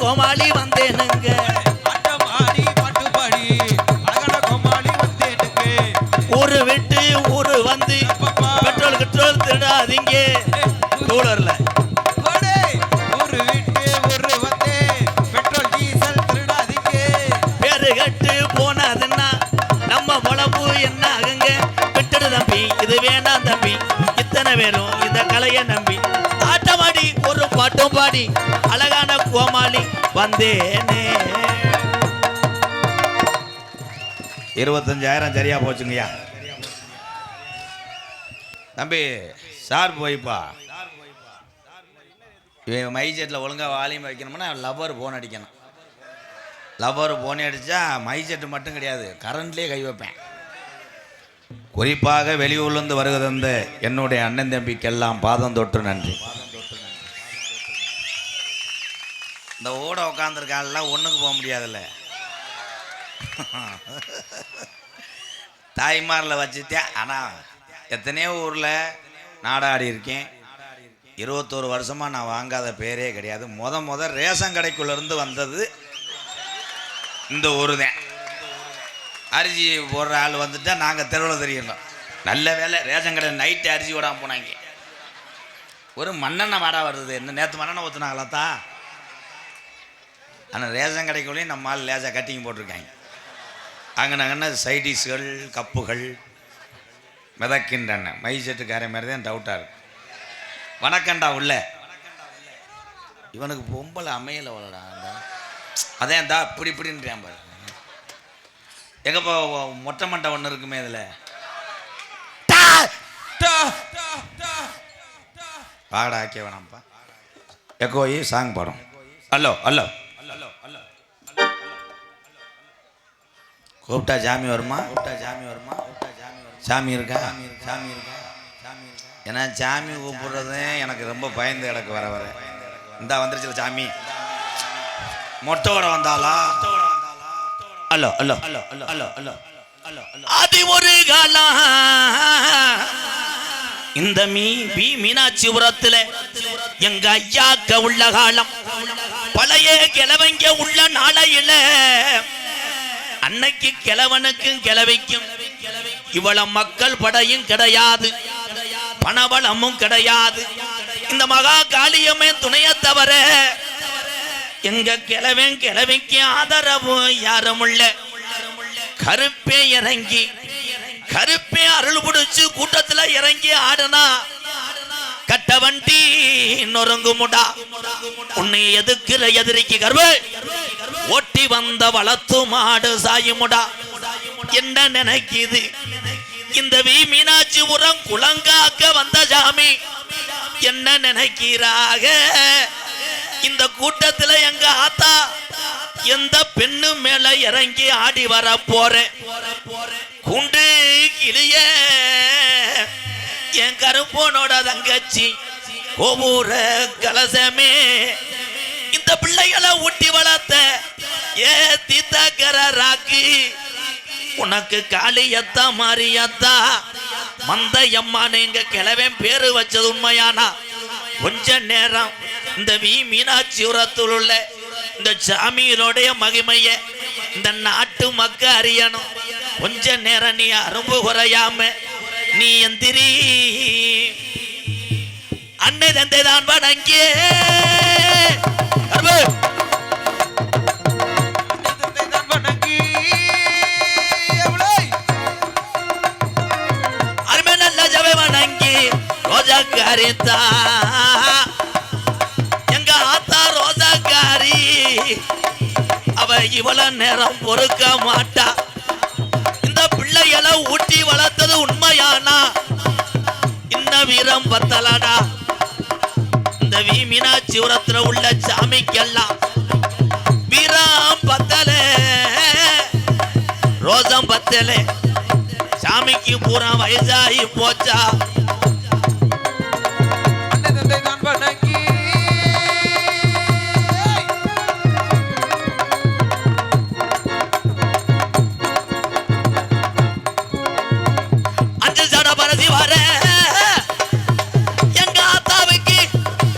கோமாளி வந்தேனுங்க ஊரு விட்டு ஊரு வந்து பெட்ரோல் கிட்ரோல் திருடாதீங்க டூலர்ல ஊரு விட்டு ஊரு வந்து பெட்ரோல் டீசல் திருடாதீங்க பேரு கட்டு போனதுன்னா நம்ம பொழப்பு என்ன ஆகுங்க விட்டுடு தம்பி இது வேண்டாம் தம்பி இத்தனை பேரும் இந்த கலையை நம்பி ஆட்டமாடி ஒரு பாட்டும் பாடி அழகான கோமாளி வந்தேனே 25,000 சரியா போச்சுங்கய்யா தம்பி சார் போய்ப்பா இவன் மைசெட்டில் ஒழுங்காக வால்யூம் வைக்கணும்னா லவ்வர் ஃபோன் அடிக்கணும் லவ்வர் ஃபோன் அடித்தா மைசெட்டு மட்டும் கிடையாது கரண்ட்லேயே கை வைப்பேன் குறிப்பாக வெளியூர்லேருந்து வருகிறது என்னுடைய அண்ணன் தம்பிக்கெல்லாம் பாதம் தொட்டு நன்றி இந்த ஓட உட்காந்துருக்கான்லாம் ஒன்றுக்கு போக முடியாதுல்ல தாய்மாரில் வச்சுட்டேன் ஆனால் எத்தனையோ ஊரில் நாடாடி இருக்கேன் 21 வருஷமாக நான் வாங்காத பேரே கிடையாது முத ரேஷன் கடைக்குள்ளேருந்து வந்தது இந்த ஊர் தான் அரிசி போடுற ஆள் வந்துட்டா நாங்கள் தெருவில் தெரியணும் நல்ல வேலை ரேஷன் கடை நைட்டு அரிசி விடாமல் போனாங்க ஒரு மண்ணெண்ணெய் வாடா வருது என்ன நேற்று மண்ணெண்ணெய் ஊற்றுனாங்களா தான் ஆனால் ரேஷன் கடைக்குள்ளேயும் நம்ம ஆள் லேசாக கட்டிங் போட்டிருக்காங்க அங்கே சைடிஷ்கள் கப்புகள் மிதக்கின்றன மைசெட்டுக்கார மாதிரி தான் டவுட்டாக இருக்கு வணக்கண்டா உள்ள இவனுக்கு பொம்பளை அமையலை வளடா அதே தா இப்படி இப்படின்றான் பாரு எங்கப்பா மொட்டை மண்டை ஒன்று இருக்குமே இதில் பாடா ஆக்கிய வேணாம்ப்பா எக்கோயி சாங் பாடும் ஹலோ ஹலோ கூப்பிட்டா ஜாமி வருமா சாமி இருக்கா ஏன்னா சாமி கூப்பிடுறது எனக்கு ரொம்ப பயந்து கிடக்கு வர இந்த வந்துருச்சுல சாமி மொட்டையோட வந்தாளா hello hello hello hello hello hello hello அது ஒரு காலம் இந்த மீனாட்சிபுரத்துல எங்க ஐயாக்க உள்ள காலம் பழைய கிழவங்க உள்ள நாளையில அன்னைக்கு கிழவனுக்கும் கிழவைக்கும் இவ்வளவு மக்கள் படையும் கிடையாது பணபலமும் கிடையாது இந்த மகா காளியமே துணைய தவிர எங்க கிழவன் கிழவைக்கு ஆதரவு யாரும் உள்ள கருப்பே இறங்கி கருப்பே அருள் பிடிச்சு கூட்டத்துல இறங்கி ஆடுனா கட்ட வண்டி நொறுங்குமுடா உன்னை எதுக்குற எதிரிக்கு கர்வ ஓட்டி வந்த வளத்து மாடு சாயுமுடா என்ன நினைக்குது இந்த மீனாட்சிபுரம் குளங்காக்க வந்த சாமி என்ன நினைக்கிறாக இந்த கூட்டத்துல எங்க ஆத்தா எந்த பெண்ணு மேல இறங்கி ஆடி வர போறேன் குண்டு கிளிய என் கருப்போனோட தங்கச்சி ஒவ்வொரு கலசமே இந்த பிள்ளைகளை ஊட்டி வளர்த்த ஏ தீத்தக்கர ராக்கு உனக்கு காளியத்தா மாரியத்தா மந்தையம்மான்னு எங்க கிழவன் பேரு வச்சது உண்மையானா கொஞ்ச நேரம் இந்த மீனாட்சிபுரத்தில் உள்ள இந்த சாமியினுடைய மகிமைய இந்த நாட்டு மக்க அறியணும் கொஞ்ச நேரம் நீ அரும்பு குறையாம நீ எந்திரி அன்னை தந்தை தான் வணங்கியே அருமை நல்ல ஜவை வணங்கி ரோஜாக்காரி எங்க ஆத்தா ரோஜாக்காரி அவ இவ்வளவு நேரம் பொறுக்க மாட்டா இந்த பிள்ளைகளை ஊட்டி வளர்த்தது உண்மையானா இன்ன வீரம் பத்தலடா இந்த மீனாட்சிபுரத்துல உள்ள சாமிக்கெல்லாம் வீரம் பத்தல ரோசம் பத்தல சாமிக்கு பூரா வயசாகி போச்சா எங்க ஆத்தாவுக்கு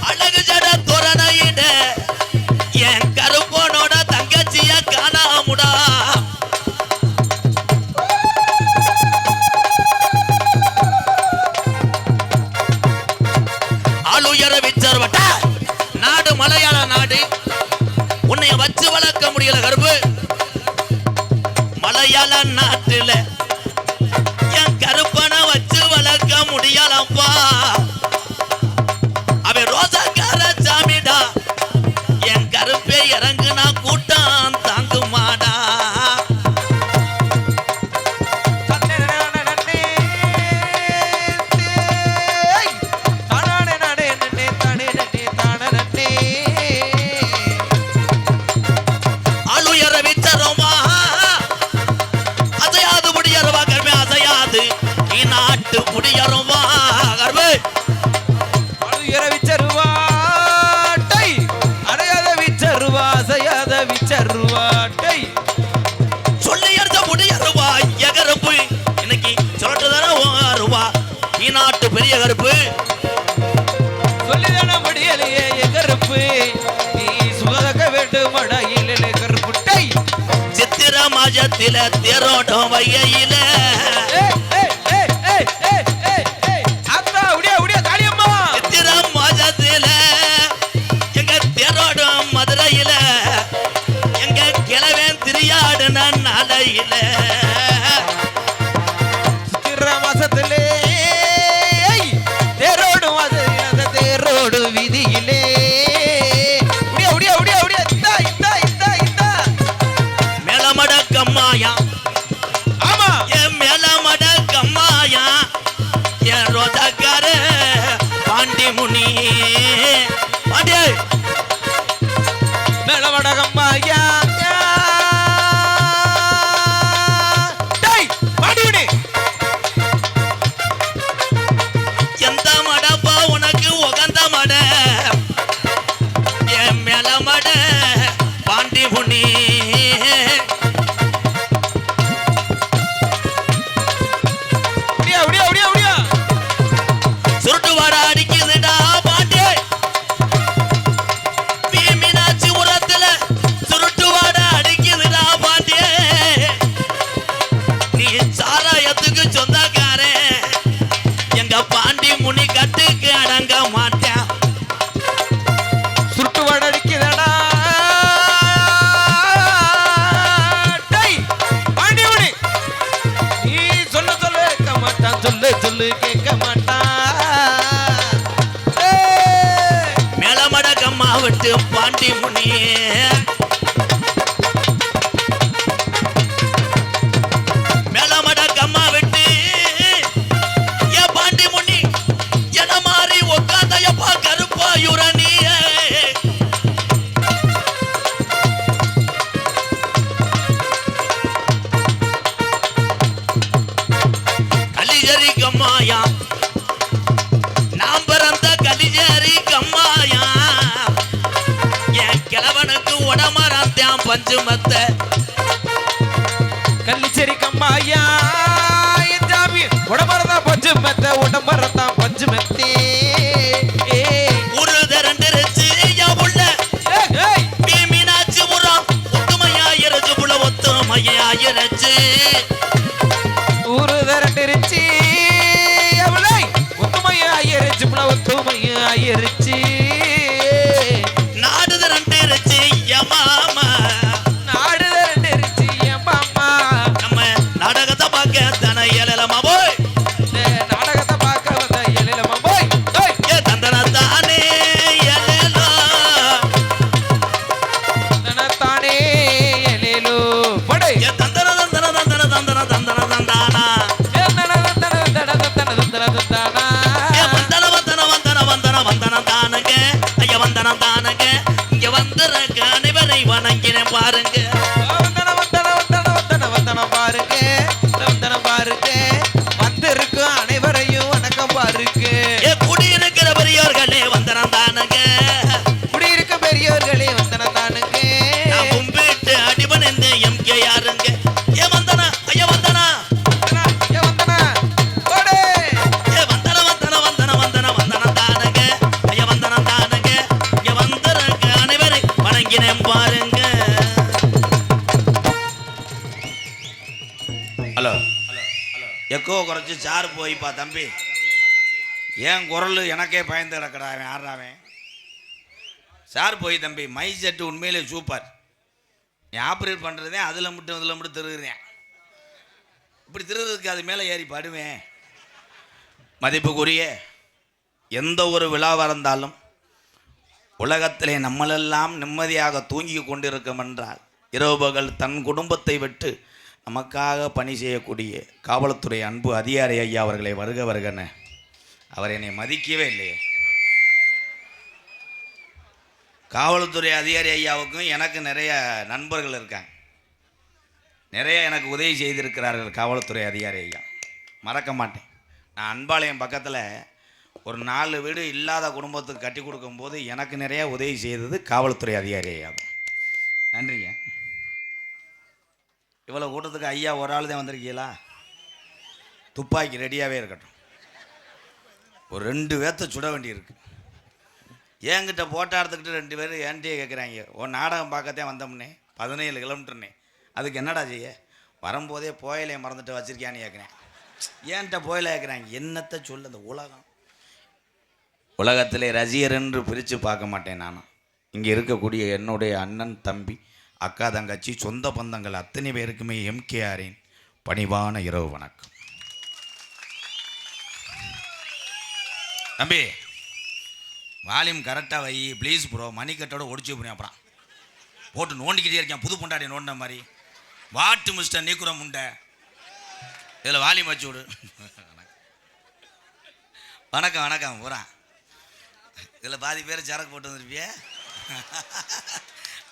அழகு ஜட தோரணையிட என் கருப்பு முடியல கருப்பு மலையாள நாட்டுல என் கருப்பனை வச்சு வளர்க்க முடியலப்பா அவன் ரோசாக்கார சாமிடா என் கருப்பே இறங்குனா கூட்டம் தாங்குமாடா ஆளுயர விச்சரமா அசையாது முடியறவா கருமே அசையாது நீ நாட்டு முடியறவா கருமே ஆளுயர விச்சருவாட்டை அடையாத விச்சருவா அசையாத விச்சருவாட்டை சொல்லி எடுத்த முடியறவா எகருப்பு இன்னைக்கு சொல்லட்டுதானே ரூபா நீ நாட்டு பெரிய கருப்பு சொல்லிதான முடியலையே எகருப்பு நீ சுகதக்க வேண்டும் மடையிலே கருப்புட்டை சித்திர மாஜத்தில தேரோட்டம் வையில அத்தா உடியா உடியா காளியம்மா சித்திர மாஜத்தில எங்க தேரோட்டம் மதுரையில எங்க கிழவன் திரியாடுன நாளையில சித்திர மாசத்திலே தேரோடு மாசத்திலே அந்த தேரோடு வீதியிலே உடியா உடியா உடியா உடியா இந்தா இந்தா இந்தா இந்தா மேலமட கம்மாயா ஆமா என் மேலமட கம்மாயா என் ரோஜாக்கார பாண்டி முனி பாண்டியே மேலவடகம்மா யா டேய் பாடிவிடு எந்த மடப்பா உனக்கு உகந்த மட என் மேல மட பாண்டி முனி உடியா உடியா உடியா உடியா சுருட்டு வாட அடிக்குதுடா பாண்டி மீனாட்சி உரத்துல சுருட்டு வாட அடிக்குதுடா பாண்டி நீ சாராயத்துக்கு சொந்தக்காரன் எங்க பாண்டி முனி கட்டுக்கு அடங்க மாட்டேன் சுருட்டு வடடிக்குதடா டேய் பாண்டியவனே நீ சொல்ல சொல்ல கேட்க மாட்டான் சொல்லு சொல்லு கேட்க மாட்டான் ஏய் மேலமட கம்மா விட்டு பாண்டி முனி மேலமட கம்மா விட்டு ஏ பாண்டி முனி என மாறி உட்காந்தயப்பா கருப்பாயுரணி கலிஜரி கம்மாயா நாம் பிறந்த கலிஜரி கம்மாயா என் கிழவனுக்கு உடமரத்தான் பஞ்சுமத்த கள்ளிச்சேரி கம்மாயா என் ஜாமி உடம்பரதான் பஞ்சு மெத்த உடம்பரதான் பஞ்சு மெத்தே ஒரு திரண்டிருச்சு என் உள்ள ஏய் மீனாட்சி உரம் ஒத்துமையாயிருச்சு புல ஒத்துமையாயிருச்சு ஊரு திரண்டிருச்சு எவளை ஒத்துமையாயிருச்சு புல ஒத்துமையாயிருச்சு நாடு திரண்டிருச்சு என் மாமா நாடு திரண்டிருச்சு என் மாமா நம்ம நாடகத்தை பார்க்க தன இயலமா போய் இந்த நாடகத்தை பார்க்க வந்த எழிலம்மா போய் ஏய் ஏ தந்தனத்தானே எழலோ தனத்தானே எழிலோ படை ஏ தந்தன தந்தன தந்தன தந்தன தந்தன தந்தானா ஏ வந்தன வந்தன வந்தன வந்தன வந்தன தானுங்க ஐயா வந்தன தானுங்க இங்க வந்துருக்க அனைவரை வணங்கினேன் பாருங்க வந்திருக்கும் அனைவரையும் வணக்கம் பாருங்க ஏ குடியிருக்கிற பெரியோர்களே வந்தன தானுங்க குடியிருக்க பெரியோர்களே வந்தனம் தானுங்க நான் கும்பிட்டு அடிபன் இந்த எம்கே யாருங்க ஏ வந்தனா ஐயா வந்தனா ஏ வந்தனா ஓடு ஏ வந்தன வந்தன வந்தன வந்தன வந்தன தானுங்க ஐயா வந்தன தானுங்க இங்க வந்துருக்க அனைவரை வணங்கினேன் பாருங்க ஹலோ எக்கோ குறைச்சி சார் போய்ப்பா தம்பி ஏன் குரல் எனக்கே பயந்து கிடக்கடா அவன் ஆடுறாவன் சார் போய் தம்பி மை செட்டு உண்மையிலே சூப்பர் ஆப்ரேட் பண்ணுறதே அதில் மட்டும் இதில் மட்டும் திருகுறேன். இப்படி திருகிறதுக்கு அது மேலே ஏறி பாடுவேன். மதிப்புக்குரிய எந்த ஒரு விழாவாக இருந்தாலும் உலகத்திலே நம்மளெல்லாம் நிம்மதியாக தூங்கி கொண்டிருக்கும் என்றால் இரவு பகல் தன் குடும்பத்தை விட்டு நமக்காக பணி செய்யக்கூடிய காவல்துறை அன்பு அதிகாரி ஐயா அவர்களை வருக வருகன்னு. அவர் என்னை மதிக்கவே இல்லையே. காவல்துறை அதிகாரி ஐயாவுக்கும் எனக்கு நிறைய நண்பர்கள் இருக்காங்க. நிறைய எனக்கு உதவி செய்திருக்கிறார்கள் காவல்துறை அதிகாரி ஐயா. மறக்க மாட்டேன். நான் அன்பாளையம் பக்கத்தில் ஒரு 4 வீடு இல்லாத குடும்பத்துக்கு கட்டி கொடுக்கும்போது எனக்கு நிறைய உதவி செய்தது காவல்துறை அதிகாரி ஐயா. நன்றிங்க. இவ்வளோ கூட்டத்துக்கு ஐயா ஒரு ஆள் தான் வந்திருக்கீங்களா? துப்பாக்கி ரெடியாகவே இருக்கட்டும். ஒரு 2 பேர்த்த சுட வேண்டியிருக்கு. என்கிட்ட போட்டோ எடுத்துக்கிட்டு 2 பேர் என்கிட்டயே கேட்குறாங்க, ஒரு நாடகம் பார்க்கத்தான் வந்தோம்னே 17 கிலோமீட்டர்னே, அதுக்கு என்னடா செய்ய? வரும்போதே போயிலையை மறந்துட்டு வச்சிருக்கியான்னு கேட்குறேன். ஏன்ட்ட போயில கேட்குறாங்க. என்னத்தை சொல்ல, இந்த உலகத்திலே ரசிகர் என்று பிரித்து பார்க்க மாட்டேன். நானும் இங்கே இருக்கக்கூடிய என்னுடைய அண்ணன் தம்பி அக்கா தங்கச்சி சொந்த பந்தங்கள் அத்தனை பேருக்குமே எம்கேஆரின் பணிவான இரவு வணக்கம். தம்பி வால்யூம் கரெக்டாக வை ப்ளீஸ் ப்ரோ. மணிக்கட்டோட ஒடிச்சு போனேன். அப்புறம் போட்டு நோண்டிக்கிட்டே இருக்கேன். புது பொண்டாடி நோண்டின மாதிரி. வாட்டு மிஸ்டர் நீக்குற முண்டை, இதில் வால்யூம் வச்சு விடு. வணக்கம் வணக்கம் பூரா. இதில் பாதி பேர் சரக்கு போட்டு வந்துருப்பிய.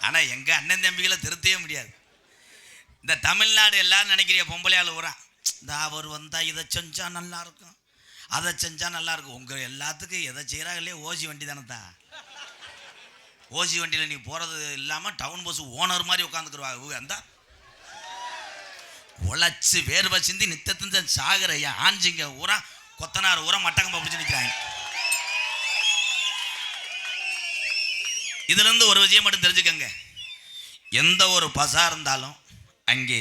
ஆனால் எங்கள் அண்ணன் தம்பிகளை திருத்தவே முடியாது. இந்த தமிழ்நாடு எல்லாரும் நினைக்கிறிய பொம்பளையால் பூரா இந்த அவர் வந்தால் இதை செஞ்சால் நல்லாயிருக்கும், அதை செஞ்சால் நல்லாயிருக்கும். உங்கள் எல்லாத்துக்கும் எதை செய்கிறாங்க இல்லையா? ஓசி வண்டி தானேத்தா. ஓசி வண்டியில் நீ போகிறது இல்லாமல் டவுன் பஸ் ஓனர் மாதிரி உட்காந்துக்குருவாங்க. அந்த உழைச்சி வேர்வை சிந்தி நித்தத்தின் சாகரையா ஆஞ்சிங்க ஊரா கொத்தனார் ஊரா மட்டக்கம்பா பிடிச்சி நிற்கிறாங்க. இதுலேருந்து ஒரு விஷயம் மட்டும் தெரிஞ்சுக்கங்க. எந்த ஒரு பசா இருந்தாலும் அங்கே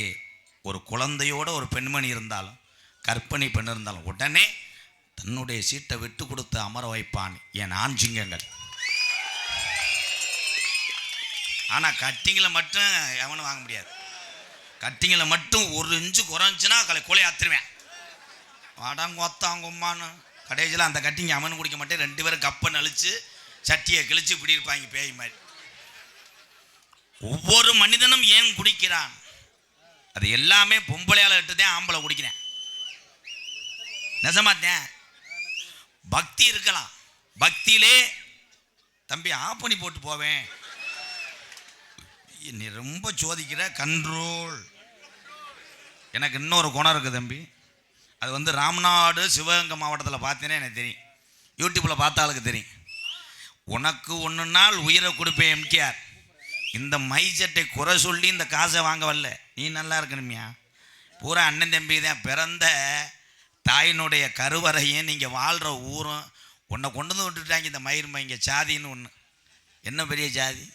ஒரு குழந்தையோட ஒரு பெண்மணி இருந்தாலும் கர்ப்பிணி பெண் இருந்தாலும் உடனே தன்னுடைய சீட்டை விட்டு கொடுத்து அமர வைப்பான் என் ஆஞ்சிங்கங்கள். ஆனால் கட்டிங்கில் மட்டும் எவனும் வாங்க முடியாது. கட்டிங்கில் மட்டும் 1 இன்ச்சு குறைஞ்சுன்னா கொலை ஆத்துருவேன். வாடாங்கொத்தாங்கும்மான்னு கடைசியில் அந்த கட்டிங்க அவனு குடிக்க மாட்டேன். 2 பேரும் கப்பை நழிச்சு சட்டியை கிழிச்சு இப்படி இருப்பாங்க பேய் மாதிரி. ஒவ்வொரு மனிதனும் ஏன் குடிக்கிறான்? அது எல்லாமே பொம்பளையால் இட்டுதான் ஆம்பளை குடிக்கிறேன். நெசமாத்தேன். பக்தி இருக்கலாம். பக்தியிலே தம்பி ஆஃப் பண்ணி போட்டு போவேன். நீ ரொம்ப சோதிக்கிற கண்ட்ரோல். எனக்கு இன்னொரு குணம் இருக்குது தம்பி. அது ராமநாடு சிவகங்கை மாவட்டத்தில் பார்த்தேனே எனக்கு தெரியும். யூடியூப்பில் பார்த்தாலுக்கு தெரியும். உனக்கு 1 நாள் உயிரை கொடுப்பேன் எம்கேஆர். இந்த மைசெட்டை குறை சொல்லி இந்த காசை வாங்க வரல. நீ நல்லா இருக்கணுமியா. பூரா அண்ணன் தம்பி தான். பிறந்த தாயினுடைய கருவறையும் நீங்கள் வாழ்கிற ஊரும் உன்னை கொண்டு வந்து விட்டுட்டாங்க. இந்த மயிர்மை இங்கே சாதின்னு ஒன்று. என்ன பெரிய ஜாதி?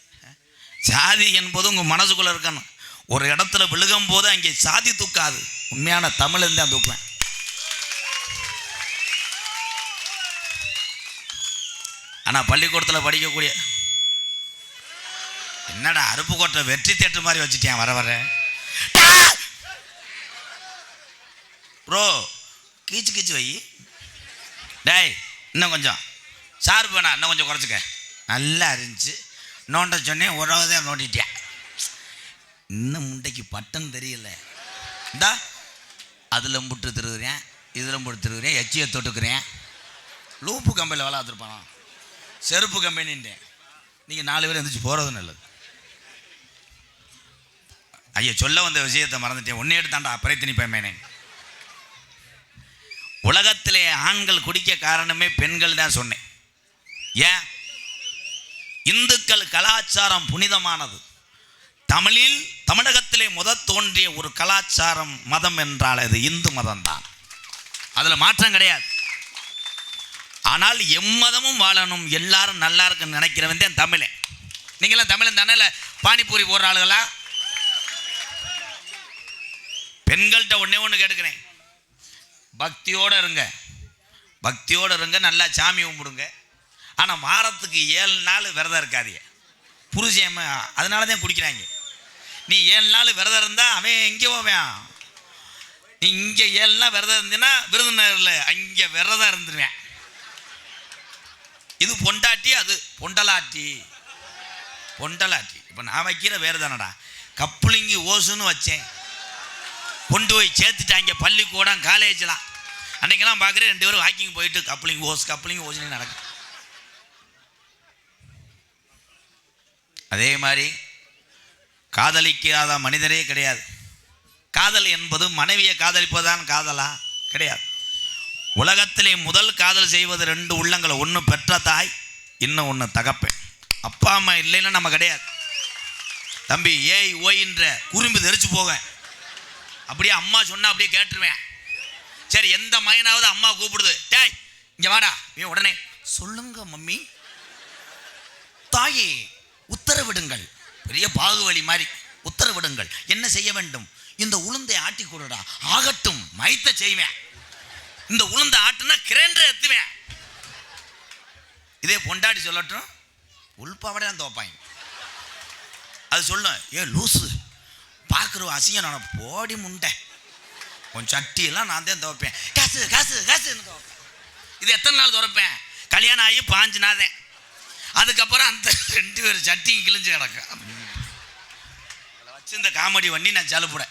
சாதி என்பது உங்கள் மனசுக்குள்ளே இருக்கணும். ஒரு இடத்துல விழுகும் போது அங்கே சாதி தூக்காது. உண்மையான தமிழ் தான் தூக்குவேன். ஆனால் பள்ளிக்கூடத்தில் படிக்கக்கூடிய என்னடா அருப்பு கோட்டை வெற்றி தேட்டர் மாதிரி வச்சுட்டேன். வர வர ப்ரோ கீச்சு கீச்சு வை. டேய் இன்னும் கொஞ்சம் ஷார்ப் வேணா, இன்னும் கொஞ்சம் குறைச்சிக்க. நல்லா இருந்துச்சு. நோண்ட சொன்னேன், உறவுதான் நோண்டிட்டேன். இன்னும் முண்டைக்கு பட்டன் தெரியல. இந்தா அதில் முட்டு திருகுறேன், இதில் முட்டு திருகுறேன், எச்சியை தொட்டுக்கிறேன். லூப்பு கம்பெனியில் வேலை பார்த்துருப்பானோ, செருப்பு கம்பெனின்றேன். நீங்கள் 4 பேர் எழுந்திரிச்சு போகிறது நல்லது. ஐயா சொல்ல வந்த விஷயத்தை மறந்துட்டேன். ஒன்றே எடுத்தாண்டா பிரயத்தினி பயமேனே. உலகத்திலே ஆண்கள் குடிக்க காரணமே பெண்கள் தான் சொன்னேன். ஏன்? இந்துக்கள் கலாச்சாரம் புனிதமானது. தமிழகத்திலே தோன்றிய ஒரு கலாச்சாரம் மதம் என்றால் அது இந்து மதம் தான். அதில் மாற்றம் கிடையாது. ஆனால் எம்மதமும் வாழணும், எல்லாரும் நல்லா இருக்குன்னு நினைக்கிறவன் தான் தமிழன். நீங்களாம் தமிழன் தானே? இல்லை பானிபூரி போடுற ஆளுகளா? பெண்கள்கிட்ட ஒன்று கேட்டுக்கிறேன். பக்தியோடு இருங்க, பக்தியோடு இருங்க, நல்லா சாமி கும்பிடுங்க. ஆனால் வாரத்துக்கு 7 நாள் விரதம் இருக்காதீங்க. புருஷன் அதனால தான் குடிக்கிறாங்க. நீ 7 நாள் விரதம் இருந்தா அவன் எங்கே போவேன்? நீ இங்கே 7 நாள் விரதம் இருந்தீன்னா விருதுநகரில் அங்கே விரதம் இருந்துருவேன். இது பொண்டாட்டி, அது பொண்டலாட்டி. பொண்டலாட்டி இப்போ நான் வைக்கிற வேறு தானடா. கப்புளிங்கி ஓசுன்னு வச்சேன், கொண்டு போய் சேர்த்துட்டாங்க பள்ளிக்கூடம் காலேஜ்லாம். அன்றைக்கெல்லாம் பார்க்குறேன் 2 பேரும் வாக்கிங் போயிட்டு கப்புளிங்கி ஓசுன்னு நடக்கும். அதே மாதிரி காதலிக்காத மனிதரே கிடையாது. காதல் என்பது மனைவியை காதலிப்பதுதான் காதலா? கிடையாது. உலகத்திலே முதல் காதல் செய்வது 2 உள்ளங்களை, ஒன்று பெற்ற தாய், இன்னும் ஒன்று தகப்பேன். அப்பா அம்மா இல்லைன்னா நம்ம கிடையாது. தம்பி ஏய் ஓயின்ற குறும்பு தெரிச்சு போக, அப்படியே அம்மா சொன்னா அப்படியே கேட்டுருவேன். சரி, எந்த மகனாவது அம்மா கூப்பிடுது, டேய் இங்க வாடா, நீ உடனே சொல்லுங்க மம்மி. தாயே உத்தரவிடுங்கள். பெரிய பாகுவலி மாதிரி உத்தரவிடுங்கள். என்ன செய்ய வேண்டும்? இந்த உளுந்தை ஆட்டி கொடுடா. ஆகட்டும், மைத்த செய்வேன். இந்த உளுந்தை ஆட்டுனா கிரைண்டரை எத்துவேன். இதே பொண்டாட்டி சொல்லட்டும், உள்பாவடை தான் துவைப்பாங்க. அது சொல்லும், ஏ லூசு பார்க்குற அசிங்கம், நான் போடி முண்டை, உன் சட்டியெல்லாம் நான் தான் துவைப்பேன். காசு காசு காசுன்னு துவைப்பேன். இது எத்தனை நாள் துவைப்பேன்? கல்யாணம் ஆகி 5 நாள் தான். அதுக்கப்புறம் அந்த 2 பேர் சட்டியும் கிழிஞ்சு கிடக்கும். வச்சு இந்த காமெடி பண்ணி நான் சலுப்புட.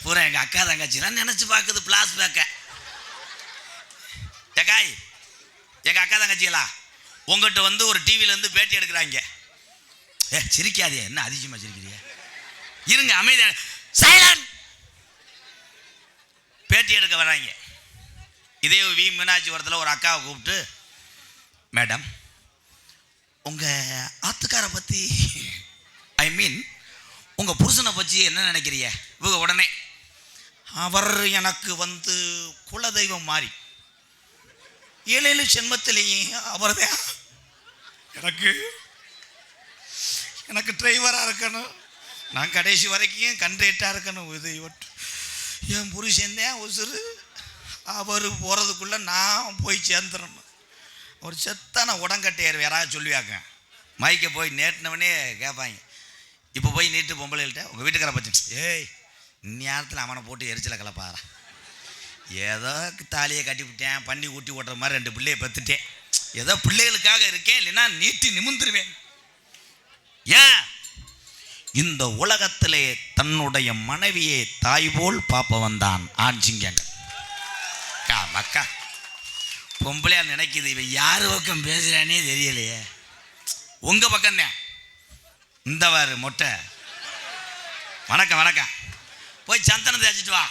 பூரா எங்கள் அக்கா தங்கச்சிலாம் நினச்சி பார்க்குது பிளாஸ் பேக்க. ஏக்காய் எங்கள் அக்கா தங்கச்சிகளா, உங்கள்கிட்ட வந்து ஒரு டிவியிலேருந்து பேட்டி எடுக்கிறாங்க. சிரிக்காதே, என்ன அதிசயமாக சிரிக்கிறீங்க? இருங்க அமைதியாக, சைலண்ட். பேட்டி எடுக்க வராங்க. இதே மீனாட்சிபுரத்தில் ஒரு அக்காவை கூப்பிட்டு, மேடம் உங்கள் ஆத்துக்காரை பற்றி, ஐ மீன் உங்கள் புருஷனை பற்றி என்ன நினைக்கிறீங்க? இவங்க உடனே, அவர் எனக்கு வந்து குலதெய்வம் மாறி 7 ஜென்மத்திலேயும் அவர் தான் எனக்கு டிரைவராக இருக்கணும், நான் கடைசி வரைக்கும் கண்ட்ரேட்டாக இருக்கணும். இது என் புருஷன் தான் உசுறு, அவர் போகிறதுக்குள்ளே நான் போய் சேர்ந்துடணும். ஒரு செத்தான உடங்கட்டையார் யாராவது சொல்லுவாங்க. மைக்கை போய் நேட்டினவனே கேட்பாங்க. இப்போ போய் நீட்டு பொம்பளைகள்கிட்ட உங்கள் வீட்டுக்கார பற்றி, ஏய் இந்நேரத்தில் அவனை போட்டு எரிச்சலை கலப்பாரா, ஏதோ தாலியை கட்டிவிட்டேன், பண்ணி ஊட்டி ஓட்டுற மாதிரி 2 பிள்ளையை பெற்றுட்டேன், ஏதோ பிள்ளைகளுக்காக இருக்கேன், இல்லைன்னா நீட்டி நிமிந்துருவேன். ஏன் இந்த உலகத்திலே தன்னுடைய மனைவியை தாய் போல் பார்ப்பவன் தான் ஆண் சிங்கங்கள். மக்கா பொம்பளையா நினைக்குது, இவன் யாரு பக்கம் பேசுறானே தெரியலையே. உங்க பக்கம் தான் இந்த வாரு மொட்டை. வணக்கம் வணக்கம், போய் சந்தனம் தேய்ச்சிட்டு வா.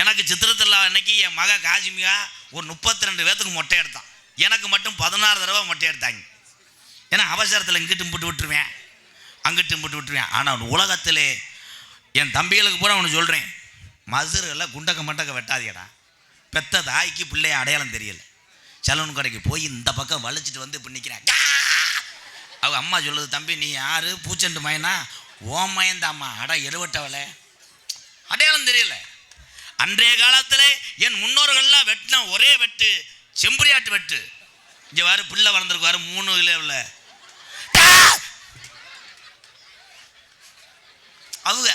எனக்கு சித்திரத்தில் அன்னைக்கு என் மக காசிமியா ஒரு 32 பேத்துக்கு மொட்டை எடுத்தான். எனக்கு மட்டும் 16 தடவை மொட்டை எடுத்தாங்க. ஏன்னா அவசரத்தில் இங்கிட்டும் போட்டு விட்டுருவேன், அங்கிட்டும் போட்டு விட்டுருவேன். ஆனால் உலகத்திலே என் தம்பிகளுக்கு பூரா ஒன்று சொல்கிறேன், மசுரில் குண்டக்க மண்டக்க வெட்டாதீடா. பெத்த தாய்க்கு பிள்ளைய அடையாளம் தெரியல. சலூன் கடைக்கு போய் இந்த பக்கம் வலிச்சிட்டு வந்து இப்போ நிற்கிறேன். அவங்க அம்மா சொல்லுது, தம்பி நீ யார்? பூச்செண்டு மயனா? ஓ மயந்தாம்மா. அட எழுவட்டவளை, அடையாளம் தெரியல. அன்றைய காலத்தில் என் முன்னோர்கள்லாம் வெட்டின ஒரே வெட்டு செம்பரியாட்டு வெட்டு. இங்கே வாரு பிள்ளை வளர்ந்துருக்கு, வாரு 3 கிலோவில் அவங்க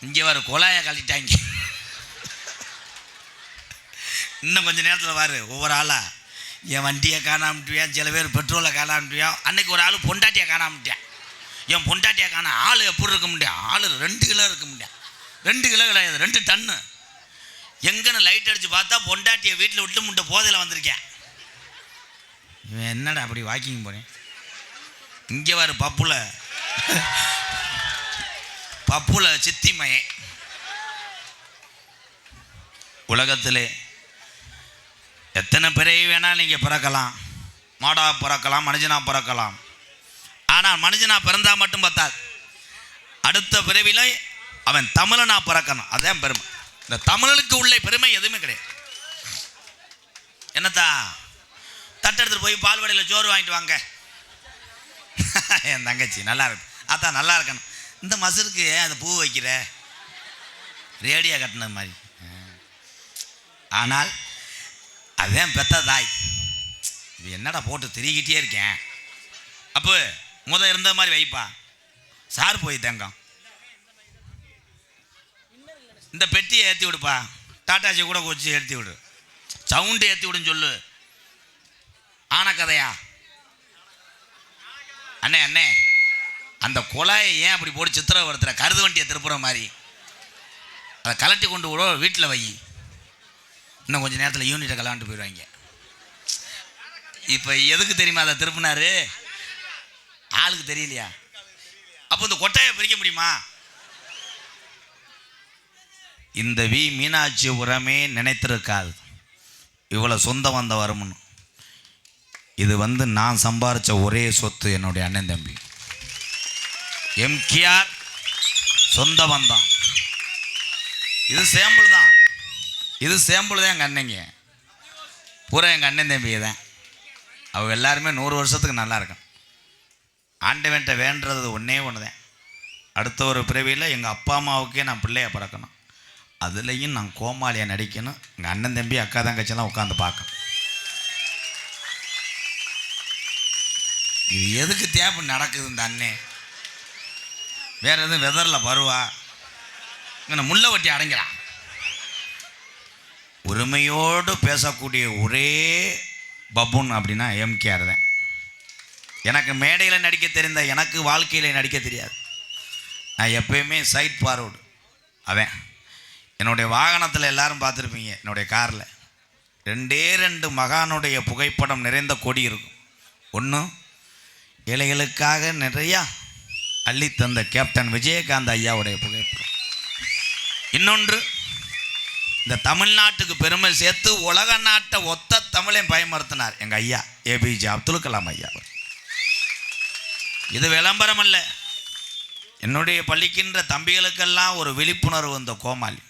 இங்கே வர கொலாயை கழிட்டாங்க. இன்னும் கொஞ்சம் நேரத்தில் வாரு ஒவ்வொரு ஆளா என் வண்டியை காணாமட்டியான், சில பேர் பெட்ரோலை காணாமட்டியான். அன்னைக்கு ஒரு ஆள் பொண்டாட்டியை காணாமட்டியான். என் பொண்டாட்டியை காண ஆள் எப்படி இருக்க முடியும்? ஆள் 2 கிலோ இருக்க முடியும். 2 கிலோ கிடையாது, 2 டன்னு. எங்கன்னு லைட் அடித்து பார்த்தா பொண்டாட்டியை வீட்டில் விட்டு முட்டை போதையில் வந்திருக்கேன். இவன் என்னடா அப்படி வாக்கிங் போனேன். இங்கே வர பப்புல சித்தி மயே. உலகத்திலே எத்தனை பிறவி வேணால் நீங்கள் பிறக்கலாம், மாடா பிறக்கலாம், மனுஷனாக பிறக்கலாம். ஆனால் மனுஷனாக பிறந்தால் மட்டும் பார்த்தால் அடுத்த பிறவில அவன் தமிழனாக பிறக்கணும். அதுதான் பெருமை. இந்த தமிழனுக்கு உள்ள பெருமை எதுவுமே கிடையாது. என்னத்தா தட்டு எடுத்துட்டு போய் பால்வாடியில் சோறு வாங்கிட்டு வாங்க. என் தங்கச்சி நல்லா இருக்கு, அதான் நல்லா இருக்கணும். இந்த மசருக்கு அந்த பூ வைக்கிற ரேடியா கட்டினது மாதிரி ஆனால் அதுதான் பெத்த தாய். இது என்னடா போட்டு திரிகிட்டே இருக்கேன். அப்போ இருந்த மாதிரி வைப்பா. சார் போய் தங்கம் இந்த பெட்டியை ஏற்றி விடுப்பா. டாட்டாச்சி கூட கொச்சி ஏற்றி விடு. சவுண்டு ஏற்றி விடுன்னு சொல்லு. ஆன கதையா அண்ணே அண்ணே, அந்த குழாயை ஏன் அப்படி போட்டு சித்திரப்படுத்துற? கருது வண்டியை திருப்புற மாதிரி அதை கலட்டி கொண்டு விட வீட்டில் வை. இன்னும் கொஞ்சம் நேரத்தில் யூனிட்டை கலாண்டு போயிடுவாங்க. இப்போ எதுக்கு தெரியுமா அதை திருப்பினாரு? ஆளுக்கு தெரியலையா? அப்போ இந்த கொட்டையை பிரிக்க முடியுமா? இந்த மீனாட்சி உரமே நினைத்திருக்காது இவ்வளோ சொந்தம் வந்த வரும்னு. இது நான் சம்பாரித்த ஒரே சொத்து என்னுடைய அண்ணன் தம்பி எம்கேஆர் சொந்த பந்தம். இது சேம்பிள் தான். இது சேம்பிள் தான். எங்கள் அண்ணங்க பூரா எங்கள் அண்ணன் தம்பி தான். அவங்க எல்லாருமே 100 வருஷத்துக்கு நல்லா இருக்கும். ஆண்டவன்ட்ட வேண்டுறது ஒன்றே ஒன்று தான். அடுத்த ஒரு பிறவியில் எங்கள் அப்பா அம்மாவுக்கே நான் பிள்ளைய பிறக்கணும். அதுலேயும் நான் கோமாளியாக நடிக்கணும். எங்கள் அண்ணன் தம்பி அக்கா தங்கச்சியெல்லாம் உட்காந்து பார்க்கணும். இது எதுக்கு தேவை நடக்குது இந்த அண்ணே? வேறு எதுவும் வெதரில் வருவா இங்கே முல்லை வட்டி அடங்கிறான். உரிமையோடு பேசக்கூடிய ஒரே பப்புன் அப்படின்னா எம்கேஆர் தான். எனக்கு மேடையில் நடிக்க தெரிந்த, எனக்கு வாழ்க்கையில் நடிக்க தெரியாது. நான் எப்பயுமே சைட் ஃபார்வர்டு. அவன் என்னுடைய வாகனத்தில் எல்லாரும் பார்த்துருப்பீங்க. என்னுடைய காரில் 2 மகானுடைய புகைப்படம் நிறைந்த கொடி இருக்கும். ஒன்று ஏழைகளுக்காக நிறையா அள்ளி தந்த கேப்டன் விஜயகாந்த் ஐயாவுடைய புகைப்படம். இன்னொன்று இந்த தமிழ்நாட்டுக்கு பெருமை சேர்த்து உலக நாட்டை ஒத்த தமிழையும் பயமுறுத்தினார் எங்கள் ஐயா ஏபிஜே அப்துல் கலாம் ஐயா. இது விளம்பரம் அல்ல. என்னுடைய பள்ளிக்கின்ற தம்பிகளுக்கெல்லாம் ஒரு விழிப்புணர்வு. இந்த கோமாளி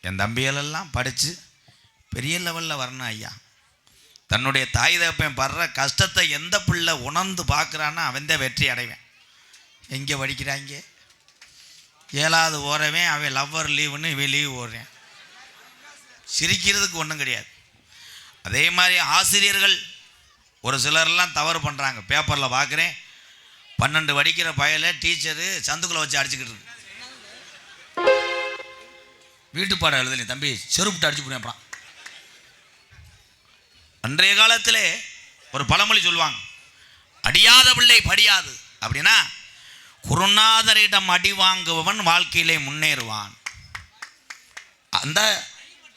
என் தம்பிகளெல்லாம் படித்து பெரிய லெவலில் வரணும் ஐயா. தன்னுடைய தாய் தகப்பன் படுற கஷ்டத்தை எந்த பிள்ளை உணர்ந்து பார்க்குறான்னா அவன் தான் வெற்றி அடைவேன். எங்கே படிக்கிறாங்க? 7வது ஓரவேன் அவன் லவ்வர் லீவுன்னு இவன் லீவு ஓடுறேன். சிரிக்கிறதுக்கு ஒன்றும் கிடையாது. அதே மாதிரி ஆசிரியர்கள் ஒரு சிலர்லாம் தவறு பண்ணுறாங்க. பேப்பரில் பார்க்குறேன், 12 படிக்கிற பயலை டீச்சரு சந்துக்குள்ளே வச்சு அடிச்சுக்கிட்டு இருக்கு. வீட்டு பாடம் எழுதலை தம்பி, செருப்புட்டு அடிச்சு போனேன். அப்புறம் அன்றைய காலத்திலே ஒரு பழமொழி சொல்லுவாங்க, அடியாத பிள்ளை படியாது. அப்படின்னா குருநாதரிடம் அடி வாங்குபவன் வாழ்க்கையிலே முன்னேறுவான்.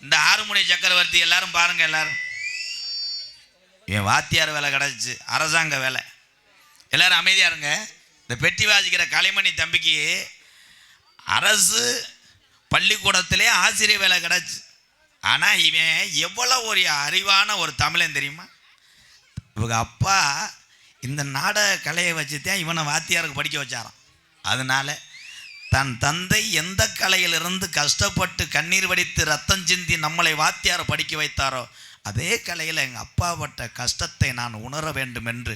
இந்த ஆறுமுனை சக்கரவர்த்தி எல்லாரும் பாருங்க. எல்லாரும் இவன் வாத்தியார் வேலை கிடச்சி, அரசாங்க வேலை. எல்லாரும் அமைதியாக இருங்க. இந்த பெட்டி வாசிக்கிற கலைமணி தம்பிக்கு அரசு பள்ளிக்கூடத்திலே ஆசிரியர் வேலை கிடச்சி. ஆனால் இவன் எவ்வளோ ஒரு அறிவான ஒரு தமிழன் தெரியுமா? இவங்க அப்பா இந்த நாடக கலையை வச்சு தான் இவனை வாத்தியாருக்கு படிக்க வச்சாராம். அதனால் தன் தந்தை எந்த கலையிலிருந்து கஷ்டப்பட்டு கண்ணீர் வடித்து ரத்தம் சிந்தி நம்மளை வாத்தியார் படிக்க வைத்தாரோ அதே கலையில் எங்கள் அப்பா பட்ட கஷ்டத்தை நான் உணர வேண்டும் என்று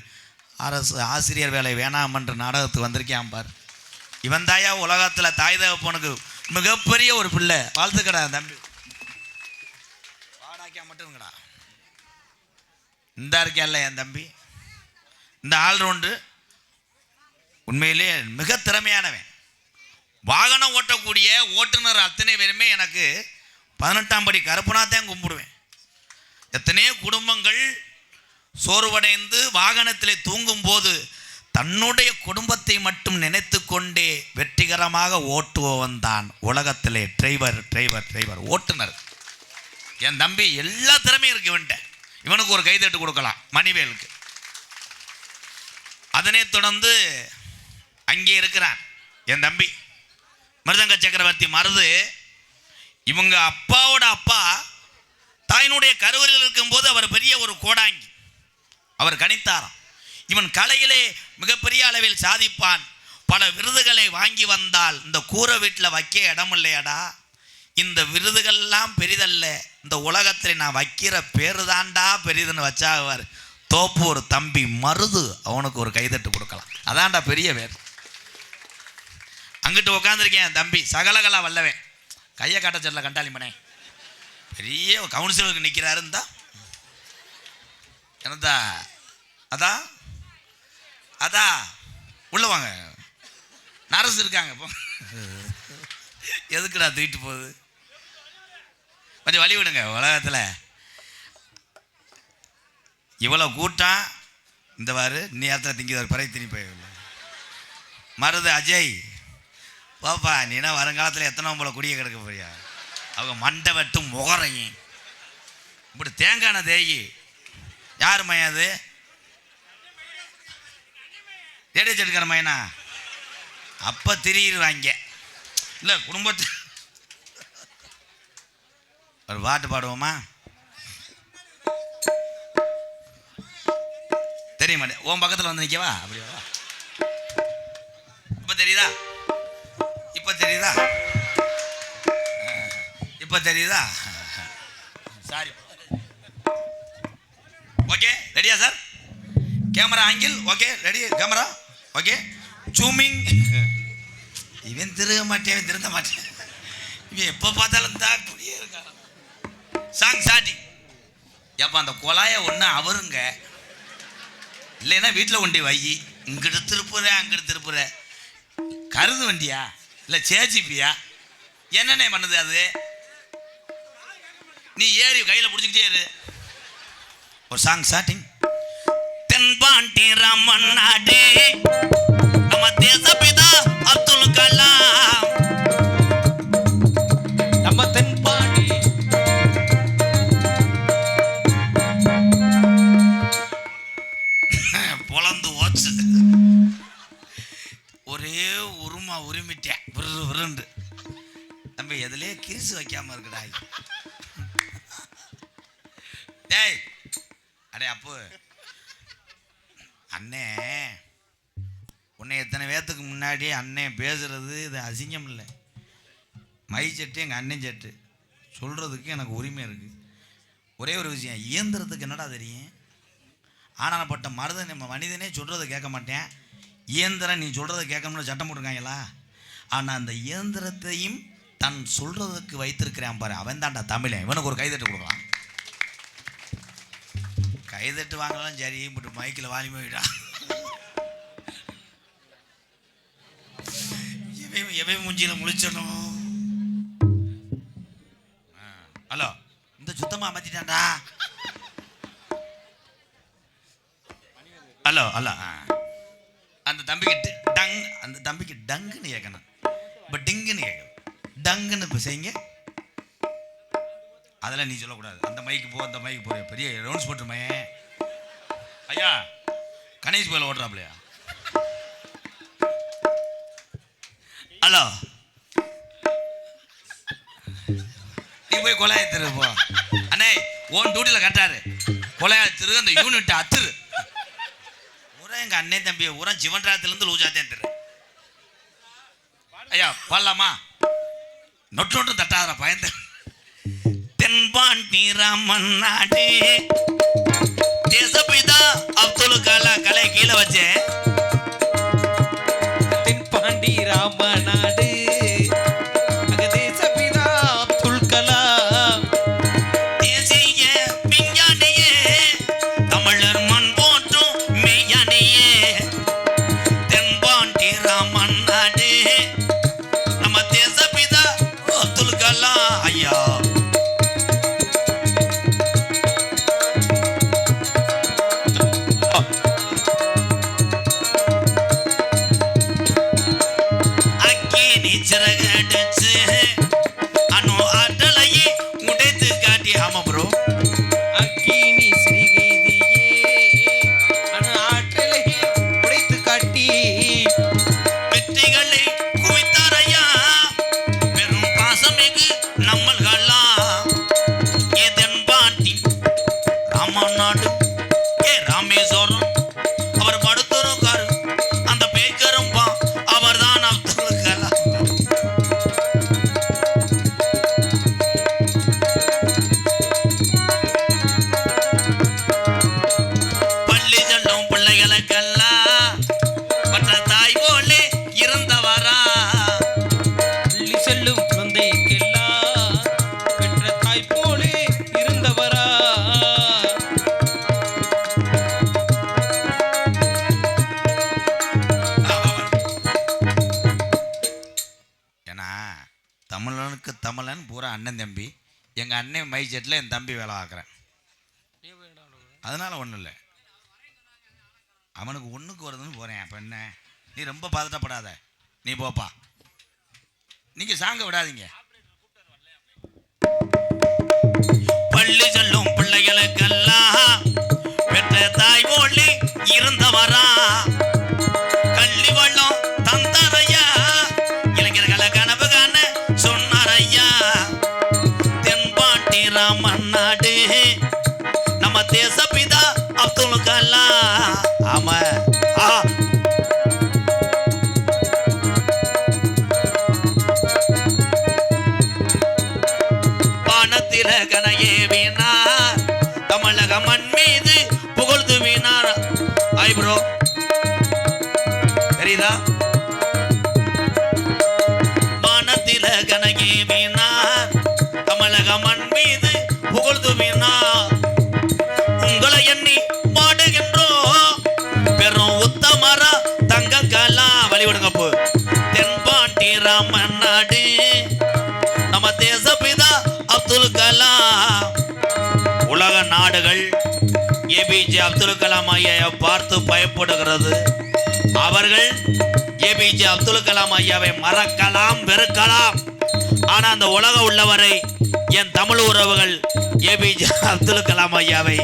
அரசு ஆசிரியர் வேலை வேணாம் என்று நாடகத்துக்கு வந்திருக்கேன் பார். இவன் தாயா உலகத்தில் தாய் தகப்பனுக்கு மிகப்பெரிய ஒரு பிள்ளை. வாழ்த்துக்கடா தம்பி, பாடாக்கியா மட்டும்ங்கடா. இந்த இருக்கேன்ல என் தம்பி, இந்த ஆல்ரவுண்டு உண்மையிலே மிக திறமையானவன். வாகனம் ஓட்டக்கூடிய ஓட்டுநர் அத்தனை பேருமே எனக்கு 18ஆம் படி கருப்புனாத்தான் கும்பிடுவேன். எத்தனையோ குடும்பங்கள் சோர்வடைந்து வாகனத்திலே தூங்கும் போது தன்னுடைய குடும்பத்தை மட்டும் நினைத்து கொண்டே வெற்றிகரமாக ஓட்டுபவன் தான் உலகத்திலே டிரைவர் ஓட்டுநர். என் தம்பி எல்லா திறமையும் இருக்கு இவன்ட்ட. இவனுக்கு ஒரு கைதட்டு கொடுக்கலாம், மணிவேலுக்கு. அதனைத் தொடர்ந்து அங்கே இருக்கிறான் என் தம்பி மிருதங்க சக்கரவர்த்தி மருது. இவங்க அப்பாவோட அப்பா தாயினுடைய கருவறையில் இருக்கும்போது அவர் பெரிய ஒரு கோடாங்கி. அவர் கணித்தாராம், இவன் கலையிலே மிகப்பெரிய அளவில் சாதிப்பான், பல விருதுகளை வாங்கி வந்தால் இந்த கூரை வீட்டில் வைக்க இடம் இல்லையடா, இந்த விருதுகள்லாம் பெரிதல்ல, இந்த உலகத்தில் நான் வைக்கிற பேரு தாண்டா பெரிதுன்னு வச்சா அவர் தோப்பூர் தம்பி மருது. அவனுக்கு ஒரு கைதட்டு கொடுக்கலாம், அதான்டா பெரிய பேர். அங்கிட்டு உட்காந்துருக்கேன் தம்பி சகலகலா வல்லவன். கையை காட்ட சொல்ல கண்டாலிமனே, பெரிய கவுன்சிலருக்கு நிற்கிறாருந்தா என்னதா அதான் அதான் உள்ள வாங்க நரசு இருக்காங்க இப்போ எதுக்குடா தூக்கிட்டு போகுது கொஞ்சம் வழி விடுங்க உலகத்தில் இவ்வளோ கூட்டம் இந்த வாரு நீ யாத்திரை திங்கிறார் பிறகு திணி போய் மருது அஜய் பாப்பா நீனா வருங்காலத்தில் எத்தனை போல குடியை கிடக்க போறியா அவங்க மண்டை வெட்டும் முகரையும் இப்படி தேங்கான தேயி யார் மையம் அது ரேடியோ செட்டுக்கிற மையனா அப்போ திரியிடுவாங்க இல்லை குடும்பத்து ஒரு பாட்டு பாடுவோமா தெரிய மாட்டேன் உன் பக்கத்தில் வந்து நிற்கவா அப்படியா இப்போ தெரியுதா இப்போ தெரியுதா இப்போ தெரியுதா சாரி ஓகே ரெடியா sir camera uncle okay ready camera okay zooming இவன் திருக மாட்டேன் இவன் திருந்த மாட்டேன் இவன் எப்போ பார்த்தாலும் தான் இப்படியே இருக்கான் சாங் ஸ்டார்டிங் எப்போ அந்த குழாயை ஒன்று அவருங்க இல்லைன்னா வீட்டில் கொண்டு வை இங்கிட்டு திருப்புற அங்கிட்டு திருப்புற கருது வண்டியா இல்லை சேச்சிப்பியா என்னென்ன பண்ணுது அது நீ ஏறி கையில் பிடிச்சிக்கிட்டே இரு ஒரு சாங் ஸ்டார்டிங் தென்பாண்டி ராமன் நாடு நம்ம தேசப்பிதா அப்துல் கலாம் நம்ம தென்பாண்டி பொலந்து ஓச்சு ஒரே உரிமிட்டேன் விருண்டு தம்பி எதுலேயே கிரிசு வைக்காம இருக்குடா டேய் அடே அப்பு அண்ணே உன்னை எத்தனை பேர்த்துக்கு முன்னாடி அண்ணன் பேசுறது இது அசிங்கம் இல்லை மை சட்டு எங்கள் அண்ணன் சட்டு சொல்கிறதுக்கு எனக்கு உரிமை இருக்குது ஒரே ஒரு விஷயம் இயந்திரத்துக்கு என்னடா தெரியும் ஆனானப்பட்ட மனிதனே சொல்கிறத கேட்க மாட்டேன் இயந்திரம் நீ சொல்கிறத கேட்கணும்னு சட்டம் போட்டிருக்காங்களா ஆனால் அந்த இயந்திரத்தையும் தன் சொல்கிறதுக்கு வைத்திருக்கிறான் பாரு அவன் தான்டா தமிழன் இவனுக்கு ஒரு கைதட்டு கொடுக்கலாம் கைதட்டு வாங்கலாம் சரி பட் மைக்கில் வாலிமை விடா எவை மூஞ்சியில் முழிச்சணும் ஹலோ இந்த சுத்தமாக மாற்றிட்டான்டா ஹலோ ஹலோ அந்த தம்பிக்கு டங் அந்த தம்பிக்கு டங்குன்னு கேட்கணும் இப்போ டிங்குன்னு கேட்கணும் டங்குன்னு இப்போ செய்யுங்க அதெல்லாம் நீ சொல்லக்கூடாது அந்த மைக்கு போ அந்த மைக்கு போகிற பெரிய ரவுண்ட்ஸ் போட்டுருமே ஐயா கணேஷ் கோயில் ஓடுறாப்லையா ஹலோ நீ போய் கொலையை திரு போ அண்ணே ஓன் டியூட்டியில் கட்டாரு கொலையா திரு அந்த யூனிட் அத்துரு ஊரா எங்கள் அண்ணே தம்பி ஊரா சிவன்ராத்திலேருந்து லூஜாத்தேன் திரு ஐயா பாடலாமா நொட்டு நொட்டு தட்டாதரா பயந்து தென்பாண்டி ராமன் நாடு தேசப்பிதா அப்துல் கலாம் கலை கீழே வச்சேன் தென்பாண்டி ராமன் நாடு அங்க தேசப்பிதா அப்துல் கலாம் தேசிய விஞ்ஞானியே தமிழர் மண் போற்றும் மெய்யானியே தென்பாண்டி ராமன் நாடு நம்ம தேசப்பிதா அப்துல் கலாம் ஐயா தமிழனுக்கு தமிழன் பூரா அண்ணன் தம்பி. எங்கள் அண்ணன் மைசெட்டில் என் தம்பி வேலை பார்க்குறேன். அதனால் ஒன்றும் இல்லை, அவனுக்கு ஒன்றுக்கு வருதுன்னு போகிறேன். அப்போ என்ன, நீ ரொம்ப பதட்டப்படாத, நீ போப்பா. நீங்கள் சாங்க விடாதீங்க. பள்ளி செல்லும் பிள்ளைகளுக்கெல்லாம் பெற்ற தாய் மொழி இருந்தவரா, கள்ளி வள்ளம் தந்தரையா, இளைஞர்களை கனவு காண சொன்னாரையா. தென்பாண்டி ராமன் நாடு நம்ம தேசப்பிதா அப்துல் கலாம். ஆமா, வானத்தில கனையே வீணார், தமிழக மண் மீது புகழ்ந்து வீணார். ஐப்ரோ தெரியுதா? வானத்தில கனையே வீணார், தமிழக மண் மீது புகழ்ந்து வீணார். உங்களை எண்ணி பாடுகின்றோம் பெரும் உத்தமரா தங்க கலா. வழிவிடுங்க போ. தென்பாண்டி ராமன் நாடு நம்ம தேசப்பிதா அப்துல் கலாம். உலக நாடுகள் ஏபிஜே அப்துல் கலாம் ஐயாவை பார்த்து பயப்படுகிறது. அவர்கள் ஏபிஜே அப்துல் கலாம் ஐயாவை மறக்கலாம், வெறுக்கலாம். ஆனா அந்த உலகம் உள்ளவரை என் தமிழ் உறவுகள் ஏபிஜே அப்துல் கலாம் ஐயாவை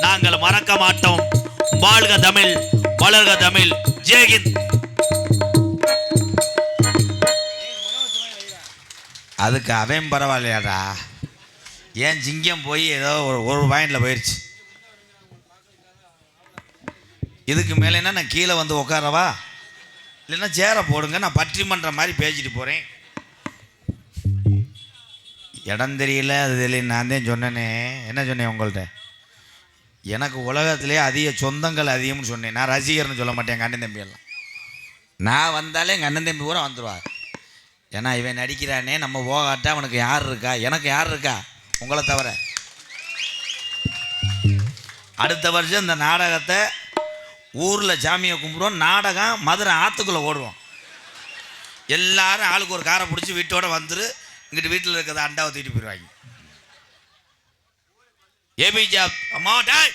நாங்கள் மறக்க மாட்டோம். வாழ்க தமிழ், வளர்க தமிழ். ஜெய்ஹிந்த். அதுக்கு அவன் பரவாயில்லையாடா, ஏன் சிங்கம் போய் ஏதோ ஒரு பாயிண்டில் போயிடுச்சு. இதுக்கு மேலே என்ன, நான் கீழே வந்து உட்காரவா, இல்லைன்னா சேரை போடுங்க, நான் பற்றிமன்ற மாதிரி பேசிட்டு போகிறேன். இடம் தெரியல, அது தெரியல. நான் தான் சொன்னேனே, என்ன சொன்னேன் உங்கள்கிட்ட, எனக்கு உலகத்திலே அதிக சொந்தங்கள் அதிகம்னு சொன்னேன். நான் ரசிகர்னு சொல்ல மாட்டேன். எங்கள் அண்ணன் தம்பி எல்லாம் நான் வந்தாலே எங்கள் அண்ணன் தம்பி பூரா வந்துடுவார். ஏன்னா இவன் நடிக்கிறானே, நம்ம போகாட்டா அவனுக்கு யார் இருக்கா, எனக்கு யார் இருக்கா, உங்களை தவிர. அடுத்த வருஷம் இந்த நாடகத்தை ஊரில் சாமியை கும்பிடுவோம். நாடகம் மதுரை ஆற்றுக்குள்ளே ஓடுவோம். எல்லாரும் ஆளுக்கு ஒரு காரை பிடிச்சி வீட்டோட வந்துரு, இங்கிட்டு வீட்டில் இருக்கிறத அண்டாவை தூக்கிட்டு போயிடுவாங்க. ஏபிஜே அம்மா டாய்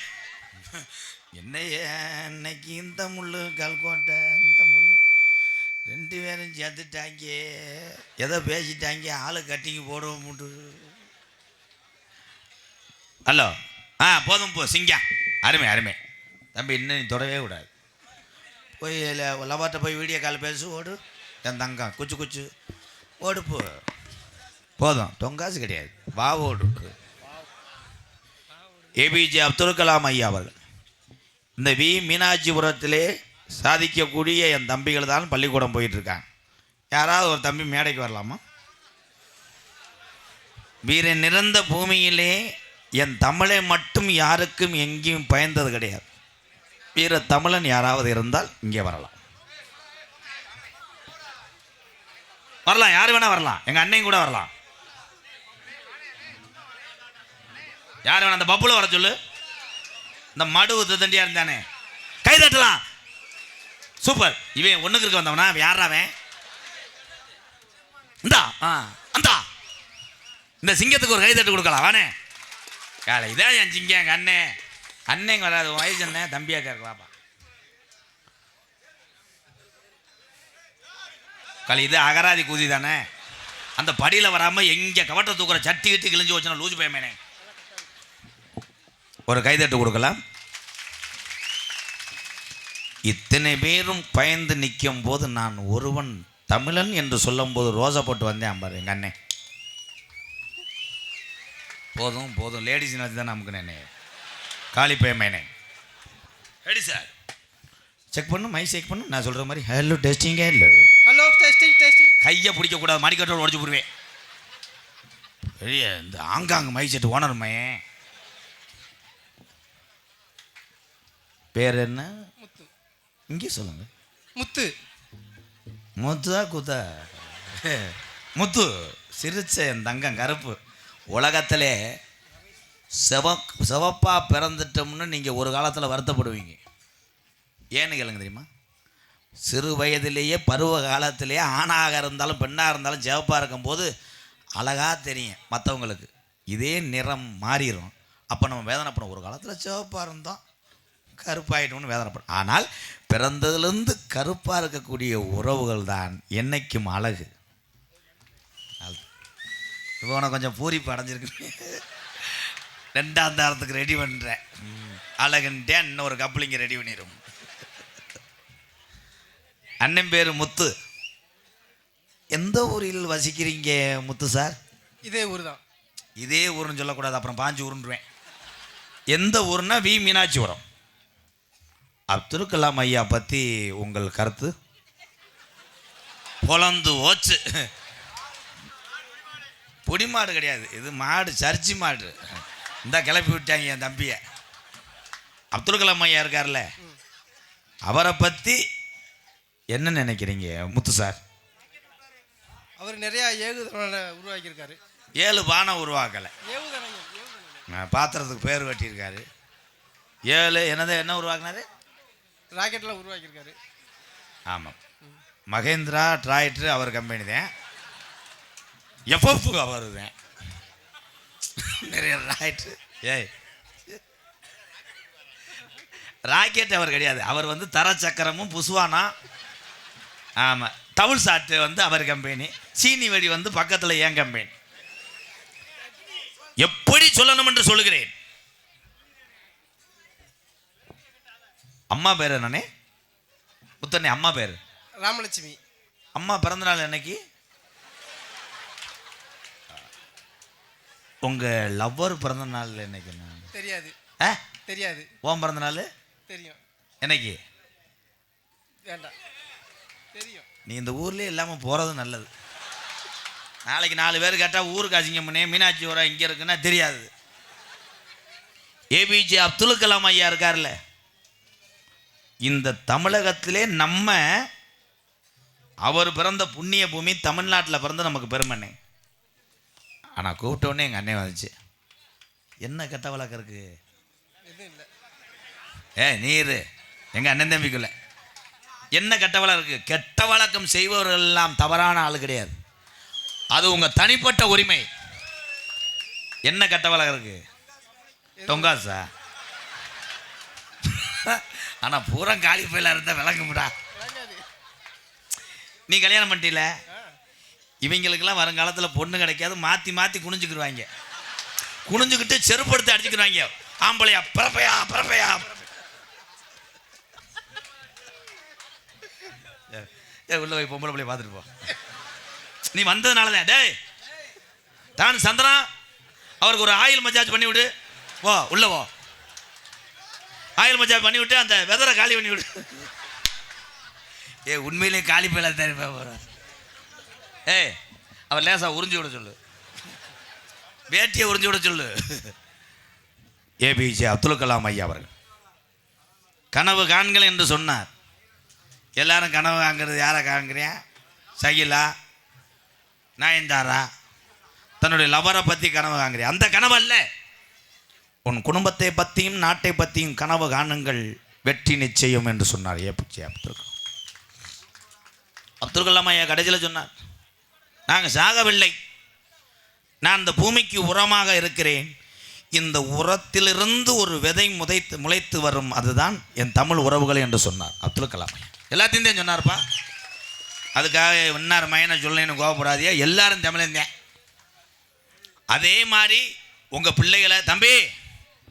என்னையே இன்னைக்கு இந்த முள்ளு கல்கோட்டை இந்த முள்ளு ரெண்டு பேரும் சேர்த்துட்டாங்க, எதோ பேசிட்டாங்க, ஆளு கட்டிங்க போடுவோம் முட்டு. ஹலோ, போதும் போ சிங்கம். அருமை அருமை தம்பி, இன்னும் நீ தொடவே கூடாது. போய் லவாட்ட போய் வீடியோ கால் பேசு, ஓடு என் தங்கம், குச்சு குச்சு ஓடு போ. போதும், தொங்காசு கிடையாது, வா ஓடு. ஏபிஜே அப்துல் கலாம் ஐயா அவர்கள் இந்த மீனாட்சிபுரத்திலே சாதிக்கக்கூடிய என் தம்பிகள் தான் பள்ளிக்கூடம் போயிட்டுருக்காங்க. யாராவது ஒரு தம்பி மேடைக்கு வரலாமா? வீரன் நிறந்த பூமியிலே என் தமிழை மட்டும் யாருக்கும் எங்கேயும் பயந்தது கிடையாது. வீர தமிழன் யாராவது இருந்தால் இங்கே வரலாம். வரலாம், யார் வேணா வரலாம். எங்கள் அண்ணையும் கூட வரலாம். யார் வேணா, அந்த பப்புல வர சொல்லு. இந்த மடு தண்டியா இருந்தானே கை தட்டலாம். சூப்பர். இவன் ஒண்ணுக்கு இருக்க வந்தவனா, யாராவன்? இந்தா அந்தா இந்த சிங்கத்துக்கு ஒரு கை தட்டு கொடுக்கலாம் வானே. காலை இதான் என் சிங்கம். எங்கள் அண்ணன் அண்ணன் வராது, வயசு என்ன தம்பியா கேட்கலாப்பா. காலை இது அகராதி கூதி தானே. அந்த படியில் வராமல் எங்கே கவட்டை தூக்குற சட்டி கிட்டி கிழிஞ்சு வச்சுனா லூசு பயமேனே. ஒரு கைதட்டு கொடுக்கலாம். இத்தனை பேரும் பயந்து நிற்கும் போது நான் ஒருவன் தமிழன் என்று சொல்லும் போது ரோசா போட்டு வந்தேன் பாரு எங்கள் அண்ணன். போதும் போதும், லேடிஸ் தான் நமக்கு நானே காளிப்பயமேனே. ரெடி சார், செக் பண்ணு, மை செக் பண்ணு. நான் சொல்கிற மாதிரி hello testing, hello hello testing testing. கையை பிடிக்கக்கூடாது, மடிக்கட்டோடு உடச்சி போடுவேன். பெரிய இந்த ஆங்காங்க மை செட்டு ஓனர் மையன் பேர் என்ன? முத்து. இங்கே சொல்லுங்க. முத்து. முத்துதா குத்தா? முத்து சிரிச்ச என் தங்கம் கருப்பு. உலகத்திலே சிவப்பாக பிறந்துட்டோம்னு நீங்கள் ஒரு காலத்தில் வருத்தப்படுவீங்க. ஏன்னு கேளுங்க தெரியுமா? சிறு வயதிலேயே பருவ காலத்திலேயே ஆணாக இருந்தாலும் பெண்ணாக இருந்தாலும் சிவப்பாக இருக்கும்போது அழகாக தெரியும் மற்றவங்களுக்கு. இதே நிறம் மாறிடும். அப்போ நம்ம வேதனைப்படும். ஒரு காலத்தில் சிவப்பாக இருந்தோம், கருப்பாயிட்டோம்னு வேதனைப்படும். ஆனால் பிறந்ததுலேருந்து கருப்பாக இருக்கக்கூடிய உறவுகள் தான் என்னைக்கும் அழகு. இப்போ உனக்கு கொஞ்சம் பூரிப்பு அடைஞ்சிருக்கு. 2ஆம் தாரத்துக்கு ரெடி பண்ணுறேன். அழகுன்ட்டேன், இன்னொரு கப்பலிங்க ரெடி பண்ணிடும். அண்ணன் பேர் முத்து. எந்த ஊரில் வசிக்கிறீங்க முத்து சார்? இதே ஊர் தான். இதே ஊர்னு சொல்லக்கூடாது, அப்புறம் பாஞ்சு ஊருன்றுவேன். எந்த ஊர்னா வி மீனாட்சிபுரம். அப்துல் கலாம் ஐயா பற்றி உங்கள் கருத்து? பொலந்து ஓச்சு. பொடி மாடு கிடையாது, இது மாடு, சர்ச்சி மாடு. இந்த கிளப்பி விட்டாங்க என் தம்பியை. அப்துல் கலாம் ஐயா இருக்கார்ல, அவரை பற்றி என்ன நினைக்கிறீங்க முத்து சார்? அவர் நிறைய ஏவுகணை உருவாக்கியிருக்காரு. 7 பானை உருவாக்கலை, ஏவுகணை பாத்திரத்துக்கு பேர் வெட்டியிருக்காரு. 7 என்ன உருவாக்குனாரு? ராக்கெட்லாம் உருவாக்கியிருக்காரு. ஆமாம், மகேந்திரா டிராக்டர் அவர் கம்பெனி தான். எஃப்எஃப் அவர் தான். நிறைய ராக்கெட். ராக்கெட் அவர் கிடையாது, அவர் வந்து தர சக்கரமும் புசுவானா. ஆமாம், தவுள் சாட்டு வந்து அவர் கம்பெனி. சீனி வெடி வந்து பக்கத்தில் என் கம்பெனி. எப்படி சொல்லணும் என்று சொல்லுகிறேன். அம்மா பேர் என்னன்னே? புத்தனே அம்மா பேர் ராமலட்சுமி. அம்மா பிறந்தநாள் என்னைக்கு? உங்க லவ்வர் பிறந்த நாள் என்னைக்கு? தெரியாது. தெரியாது. உன் பிறந்த நாள் தெரியும். என்னைக்கு? வேண்டாம், தெரியும். நீ இந்த ஊர்லேயே இல்லாமல் போகிறது நல்லது. நாளைக்கு 4 பேர் கேட்டால் ஊருக்கு அசிங்கம்னே மீனாட்சி வர இங்கே இருக்குன்னா தெரியாது. ஏபிஜே அப்துல் கலாம் ஐயா இருக்கார்ல, இந்த தமிழகத்திலே நம்ம அவர் பிறந்த புண்ணிய பூமி தமிழ்நாட்டில் பிறந்த நமக்கு பெருமண்ணே. ஆனால் கூப்பிட்டோடனே எங்கள் அண்ணன் வந்துச்சு. என்ன கெட்ட வழக்கம் இருக்கு? எதுவும் இல்லை. நீர் எங்கள் அண்ணன் தம்பிக்குள்ள என்ன கெட்ட வழக்கம் இருக்கு? கெட்ட வழக்கம் செய்பவர்கள் எல்லாம் தவறான ஆள் கிடையாது, அது உங்கள் தனிப்பட்ட உரிமை. என்ன கெட்ட வழக்கம் இருக்கு? தொங்காசா? ஆனால் பூரா காலி பயில இருந்தால் விளக்கும்டா. நீ கல்யாணம் பண்ணிட்டீல, இவங்களுக்கெல்லாம் வருங்காலத்தில் பொண்ணு கிடைக்காது. மாற்றி மாற்றி குனிஞ்சுக்கிடுவாங்க. குனிஞ்சுக்கிட்டு செருப்படுத்தி அடிச்சுக்கிடுவாங்க. ஆம்பளையா பிறப்பையா பிறப்பையா. உள்ள போய் பொம்பளை பிள்ளைய பார்த்துட்டு போ. நீ வந்ததுனால தான். டேய் தான் சந்திரா, அவருக்கு ஒரு ஆயில் மசாஜ் பண்ணி விடு. ஓ உள்ள போ, ஆயில் மசாஜ் பண்ணி விட்டு அந்த வெதரை காலி பண்ணி விடு. உண்மையிலே காலி பயில தெரியுமா போற? அவர் லேசா உறிஞ்சி விட சொல்லு, வேட்டியை உறிஞ்சி விட சொல்லு. ஏபிஜே அப்துல் கலாம் ஐயா அவர்கள் கனவு காண்கள் என்று சொன்னார். எல்லாரும் கனவு காண்கிறது யாரை காண்கிறேன்? சகிலா, நயன்தாரா, தன்னுடைய லவரை பற்றி கனவு காண்கிறேன். அந்த கனவு அல்ல. உன் குடும்பத்தை பற்றியும் நாட்டை பற்றியும் கனவு காணுங்கள், வெற்றி நிச்சயம் என்று சொன்னார் ஏபிஜே அப்துல் கலாம் ஐயா. கடைசியில் சொன்னார், நாங்கள் சாகவில்லை, நான் இந்த பூமிக்கு உரமாக இருக்கிறேன். இந்த உரத்திலிருந்து ஒரு விதை முளைத்து வரும், அதுதான் என் தமிழ் உறவுகள் என்று சொன்னார் அப்துல் கலாம் ஐயா. எல்லாத்தையும் தான் சொன்னார்ப்பா. அதுக்காக இன்னார் மையனை சொல்லணும்னு கோவப்படாதியா, எல்லாரும் தமிழந்தேன். அதே மாதிரி உங்கள் பிள்ளைகளை, தம்பி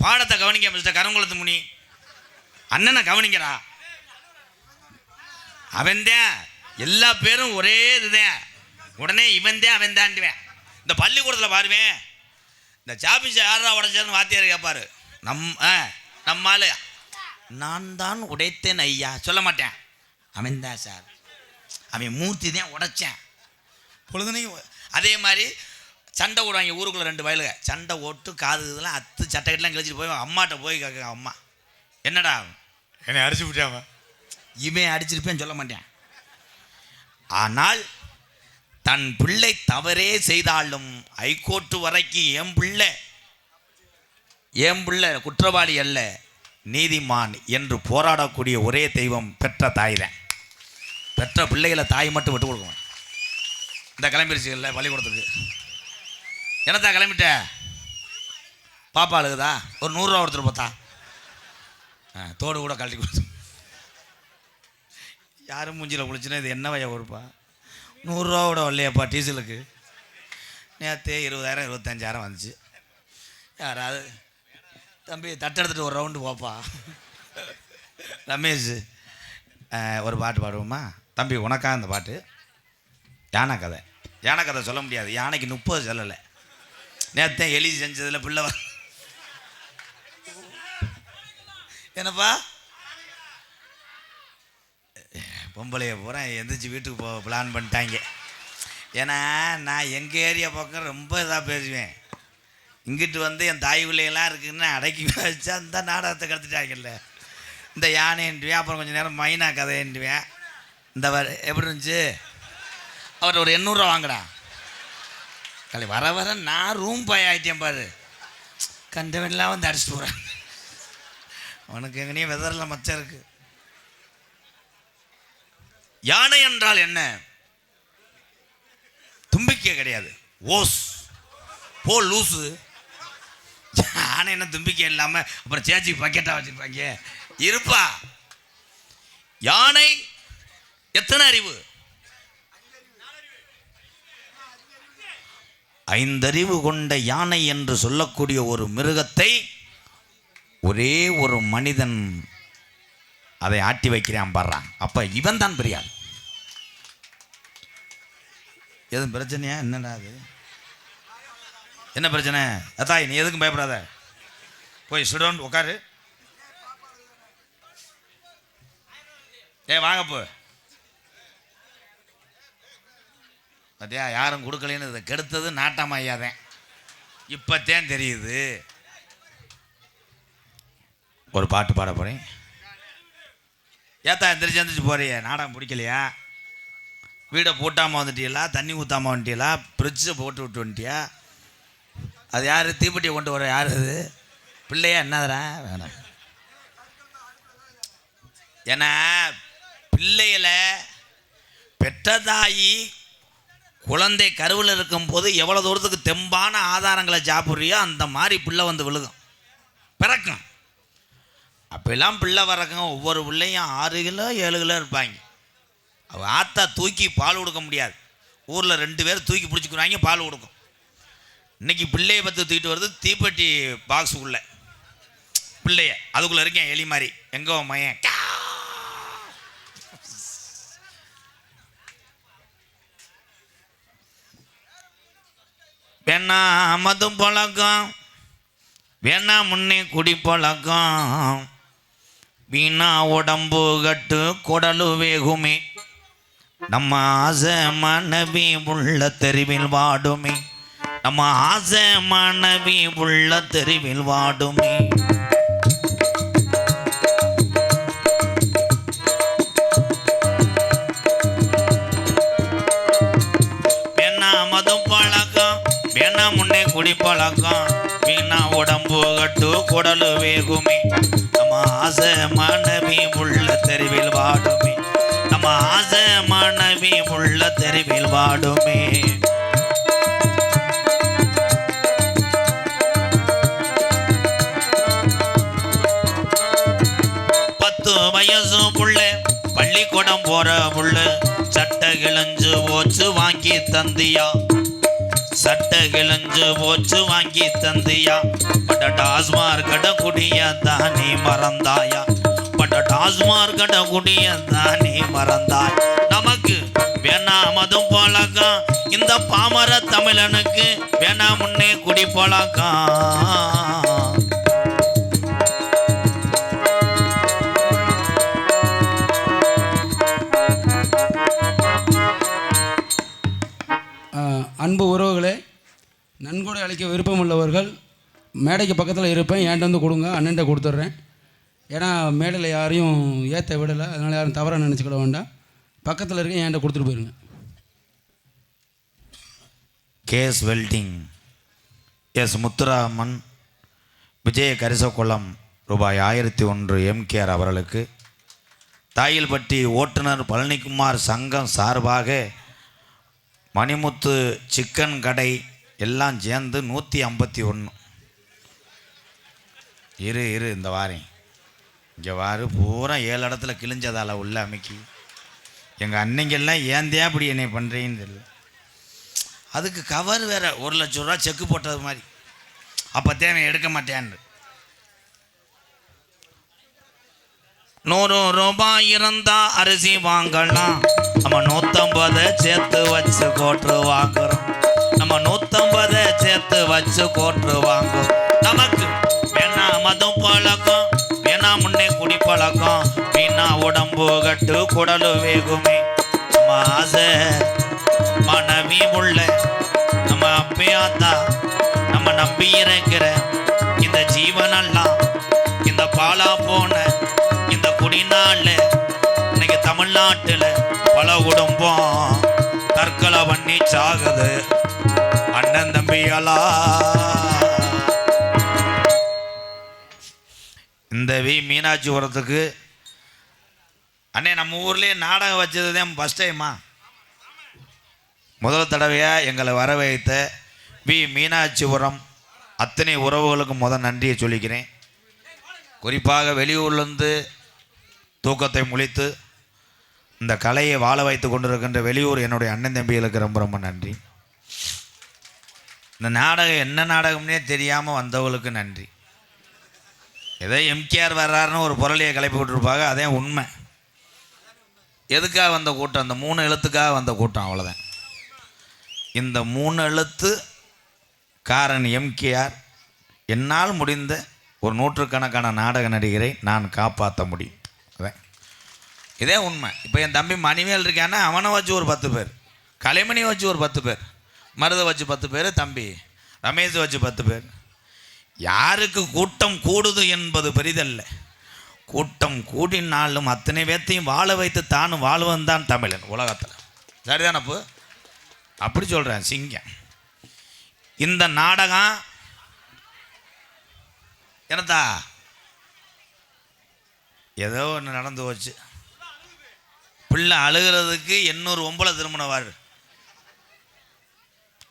பாடத்தை கவனிக்க மிஸ்டர் கருங்குளத்து முனி, அண்ணனை கவனிக்கிறா. அவன்தான் எல்லா பேரும் ஒரே இதுதான். உடனே இவன் தான் அவன் தாண்டுவேன். இந்த பள்ளிக்கூடத்தில் பாருவேன், இந்த சாப்பிச்ச யாரா உடைச்சதுன்னு வாத்தியார் கேட்பாரு. நம்மால் நான் தான் உடைத்தேன் ஐயா சொல்ல மாட்டேன். அவன் தான் சார், அவன் மூர்த்தி தான் உடைச்சேன் பொழுதுனையும். அதே மாதிரி சண்டை ஓடுவாங்க ஊருக்குள்ளே 2 வயலுங்க சண்டை ஓட்டு, காது இதெல்லாம் அத்து சட்டைக்கெல்லாம் கிழிச்சிட்டு போய் அம்மாட்ட போய் கேட்க, அம்மா என்னடா என்னை அடிச்சு விட்டாங்க, இவன் அடிச்சிருப்பேன்னு சொல்ல மாட்டேன். ஆனால் தன் பிள்ளை தவறே செய்தாலும் ஹைகோர்ட்டு வரைக்கும் என் பிள்ளை குற்றவாளி அல்ல, நீதிமான் என்று போராடக்கூடிய ஒரே தெய்வம் பெற்ற தாய் தான். பெற்ற பிள்ளைகளை தாய் மட்டும் விட்டு கொடுக்கணும். இந்த கிளம்பிருச்சுல பள்ளிக்கூடத்துக்கு என்னத்தா கிளம்பிட்ட? பாப்பா அழுகுதா? ஒரு 100 ரூபா ஒருத்தர் பார்த்தா தோடு கூட கழட்டி கொடுத்து யாரும் மூஞ்சியில் குளிச்சுன்னா இது என்ன வய ஒருப்பா 100 ரூபா கூட வரலையாப்பா டீசலுக்கு. நேற்று 20,000 25,000 வந்துச்சு. யாராவது தம்பி தட்டெடுத்துட்டு ஒரு ரவுண்டு போப்பா. ரமேஷ் ஒரு பாட்டு பாடுவோமா தம்பி? உனக்கா அந்த பாட்டு? யானை கதை. யானை கதை சொல்ல முடியாது, யானைக்கு 30 சொல்லலை. நேற்று எலி செஞ்சதில் பிள்ளை என்னப்பா பொம்பளைய பூரா எந்திரிச்சு வீட்டுக்கு போக பிளான் பண்ணிட்டாங்க. ஏன்னா நான் எங்கள் ஏரியா பக்கம் ரொம்ப இதாக பேசுவேன். இங்கிட்டு வந்து என் தாய் பிள்ளைகள்லாம் இருக்குன்னு அடக்கி வச்சா அந்த நாடகத்தை கற்றுட்டாங்கல்ல. இந்த யானைன்ட்டுவேன், அப்புறம் கொஞ்சம் நேரம் மைனா கதைன்ட்டுவேன். இந்த எப்படி இருந்துச்சு? அவர் ஒரு 800 ரூபா வாங்கடா. கலை வர வர நான் ரூம் பாய் ஆகிட்டேன் பாரு. கண்டவெல்லாம் வந்து அடிச்சுட்டு போகிறேன். அவனுக்கு எங்கனையும் வெதரில் மச்சம் இருக்கு. யானை என்றால் என்ன? தும்பிக்கை கிடையாது, ஓஸ் போ லூசு. யானை என்ன தும்பிக்கை இல்லாம அப்புறம் சேச்சி பக்கெட்டா வச்சிருப்பாங்க இருப்பா. யானை எத்தனை அறிவு? 5 அறிவு கொண்ட யானை என்று சொல்லக்கூடிய ஒரு மிருகத்தை ஒரே ஒரு மனிதன் அதை ஆட்டி வைக்கிறான் பாடுறான். அப்ப இவன் தான் பெரியாள். எதுவும் பிரச்சனையா? என்னடா அது? என்ன பிரச்சனை? அத்தாய் நீ எதுக்கும் பயப்படாத, போய் சுடோன் உட்காரு. வாங்க போ. பார்த்தியா யாரும் கொடுக்கலன்னு இதை கெடுத்தது நாட்டாமையாதேன். இப்போத்தேன் தெரியுது. ஒரு பாட்டு பாட போகிறேன். ஏத்தா எந்திரிச்சு போறிய? நாடகம் பிடிக்கலையா? வீடை பூட்டாமல் வந்துட்டீங்களா? தண்ணி ஊற்றாமல் வந்துட்டீங்களா? ஃப்ரிட்ஜை போட்டு விட்டு வந்துட்டியா? அது யார்? தீப்பெட்டியை கொண்டு வர யார் அது? பிள்ளையா என்னதுரா? வேணாம். ஏன்னா பிள்ளைகளை பெற்றதாயி குழந்தை கருவில் இருக்கும்போது எவ்வளோ தூரத்துக்கு தெம்பான ஆதாரங்களை சாப்பிட்றியோ அந்த மாதிரி பிள்ளை வந்து விழுகும், பிறக்கும். அப்பெல்லாம் பிள்ளை வரக்கும் ஒவ்வொரு பிள்ளையும் 6 கிலோ 7 கிலோ இருப்பாங்க. அவள் ஆத்தா தூக்கி பால் கொடுக்க முடியாது. ஊரில் 2 பேர் தூக்கி பிடிச்சிக்கிறாங்க, பால் கொடுக்கும். இன்னைக்கு பிள்ளையை பற்றி தூக்கிட்டு வருது தீப்பெட்டி பாக்ஸுக்குள்ளே பிள்ளைய, அதுக்குள்ளே இருக்கேன் எலி மாதிரி. எங்கோ மையன் வேணா மதும் பழக்கம், வேணா முன்னே குடி பழக்கம், வீணா உடம்பு கட்டு குடலு வேகுமே, நம்ம ஆசை மனைவி உள்ள தெருவில் வாடுமே, நம்ம ஆசை மனைவி உள்ள தெருவில் வாடுமே. வேணா மதும் பழக்கம், வேணா முன்னே குடி பழக்கம், வீணா உடம்பு கட்டு குடலு வேகுமே, நம்ம ஆசை மனைவி உள்ள தெருவில் வாடுமே, நம்ம ஆசை மனைவி உள்ள தெருவில் வாடுமே. வயசு புள்ள பள்ளிக்கூடம் போற புள்ள, சட்டை கிழிஞ்சு போச்சு வாங்கி தந்தியா, சட்டை கிழிஞ்சு போச்சு வாங்கி தந்தியா, பட்ட டாஸ்மார் கடை குடிய தானே மறந்தாயா, பட்ட டாஸ்மார் கடை குடிய தானே மறந்தாய். நமக்கு வேணா மதும் பழக்கம், இந்த பாமர தமிழனுக்கு வேணா முன்னே குடி பழக்கம். அன்பு உறவுகளே, நன்கொடை அளிக்க விருப்பம் உள்ளவர்கள் மேடைக்கு பக்கத்தில் இருப்பேன், என்கிட்ட வந்து கொடுங்க, அண்ணன்ட்ட கொடுத்துட்றேன். ஏன்னா மேடையில் யாரையும் ஏற்ற விடலை, அதனால் யாரும் தவறாக நினச்சிக்கிட வேண்டாம். பக்கத்தில் இருக்க என்கிட்ட கொடுத்துட்டு போயிருங்க. Gas welding S Muthuraman, Vijaya Karisakkulam ரூபாய் 1001 எம்கேஆர் அவர்களுக்கு, தாயில்பட்டி ஓட்டுநர் பழனிக்குமார் சங்கம் சார்பாக மணிமுத்து சிக்கன் கடை எல்லாம் சேர்ந்து 151. இரு இந்த வாரேன் இங்கே வாரு. பூரா 7 இடத்துல கிழிஞ்சதால உள்ள அமைக்கி எங்கள் அன்னைங்கெல்லாம் ஏந்தே அப்படி என்னை பண்ணுறேன்னு தெரியல. அதுக்கு கவர் வேற 1,00,000 ரூபா செக்கு போட்டது மாதிரி. அப்போ தேவை எடுக்க மாட்டேன்னு. 100 ரூபாய் இருந்தா அரிசி வாங்கலாம், நம்ம 150 சேர்த்து வச்சு கோட்டு வாங்குறோம். நம்ம 150 சேர்த்து வச்சு கோட்டு வாங்குறோம். நமக்கு வேணா மதம் பழக்கம், வேணா முன்னே குடி பழக்கம், வீணா உடம்பு கட்டு குடலு வேகுமே. நம்ம ஆசை மனைவி உள்ள நம்ம அப்பையாத்தா நம்ம நம்பி இருக்கிற இந்த ஜீவனெல்லாம் இந்த பாலா போன இந்த குடிநாள்ல இன்னைக்கு தமிழ்நாட்டில் பல குடும்பம் தற்கொலை பண்ணி சாகுது. அண்ணன் தம்பியலா இந்த மீனாட்சிபுரத்துக்கு அண்ணே நம்ம ஊர்லேயே நாடகம் வச்சது தான் ஃபஸ்ட் டைமா. முதல் தடவையாக எங்களை வர வைத்த மீனாட்சிபுரம் அத்தனை உறவுகளுக்கு நன்றியை சொல்லிக்கிறேன். குறிப்பாக வெளியூர்லேருந்து தூக்கத்தை முழித்து இந்த கலையை வாழ வைத்து கொண்டிருக்கின்ற வெளியூர் என்னுடைய அண்ணன் தம்பிகளுக்கு ரொம்ப ரொம்ப நன்றி. இந்த நாடகம் என்ன நாடகம்னே தெரியாமல் வந்தவங்களுக்கு நன்றி. ஏதோ எம்கேஆர் வர்றாருன்னு ஒரு பொருளையை கிளப்பி விட்டுருப்பாங்க, அதே உண்மை. எதுக்காக வந்த கூட்டம்? அந்த 3 எழுத்துக்காக வந்த கூட்டம், அவ்வளோதான். இந்த 3 எழுத்து காரன் எம்கேஆர். என்னால் முடிந்த ஒரு 100கணக்கான நாடக நடிகரை நான் காப்பாற்ற முடியும். அதான் இதே உண்மை. இப்போ என் தம்பி மணிவேல் இருக்கான்னா அவனை வச்சு ஒரு 10 பேர், கலைமணி வச்சு ஒரு 10 பேர், மருதை வச்சு 10 பேர், தம்பி ரமேஷ் வச்சு 10 பேர். யாருக்கு கூட்டம் கூடுது என்பது பெரிதல்ல, கூட்டம் கூடினாலும் அத்தனை பேர்த்தையும் வாழ வைத்து தானும் வாழ்வன் தான் தமிழன் உலகத்தில். சரிதானப்பு? அப்படி சொல்கிறேன் சிங்கம். இந்த நாடகம் என்னத்தா ஏதோ ஒன்று நடந்து போச்சு. பிள்ளை அழுகிறதுக்கு 800 பொம்பளை திருமணவார்.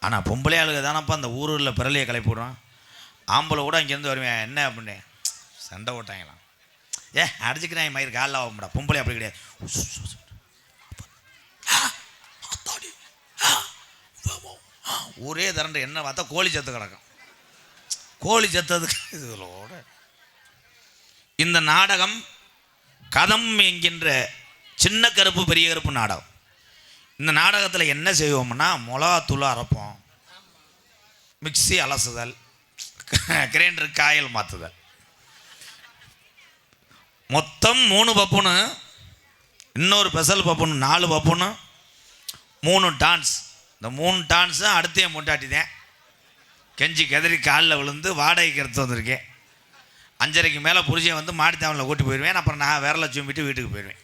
ஆனால் பொம்பளை அழுக தானப்பா அந்த ஊரில் பிறலையை கிளப்பி விடுறான். ஆம்பளை கூட இங்கேருந்து வருவேன் என்ன அப்படின்னு சண்டை ஓட்டாங்களாம். அடிச்சுக்கிறேன் மயிர் காலில் ஆகும்டா. பொம்பளை அப்படி கிடையாது. ஊரே திரண்டு என்ன பார்த்தா கோழி சத்து கிடக்கும். கோழி சத்ததுக்கு இதோட இந்த நாடகம் கதம் என்கின்ற சின்ன கருப்பு பெரிய கருப்பு நாடகம். இந்த நாடகத்தில் என்ன செய்வோம்னா மிளகாத்தூள் அரைப்போம், மிக்சி அலசுதல், கிரைண்டர் காயல் மாற்றுதல், மொத்தம் 3 பப்புனு, இன்னொரு ஸ்பெஷல் பப்புனு 4 பப்புனு, 3 டான்ஸ். இந்த 3 டான்ஸும் அடுத்தையும் முட்டாட்டி தான் கெஞ்சி கதறி காலில் விழுந்து வாடகைக்கு எடுத்து வந்திருக்கேன். 5:30க்கு மேலே புரிஜியை வந்து மாடித்தாவனில் கூட்டி போயிடுவேன். அப்புறம் நான் விரலை சும்பிட்டு வீட்டுக்கு போயிடுவேன்.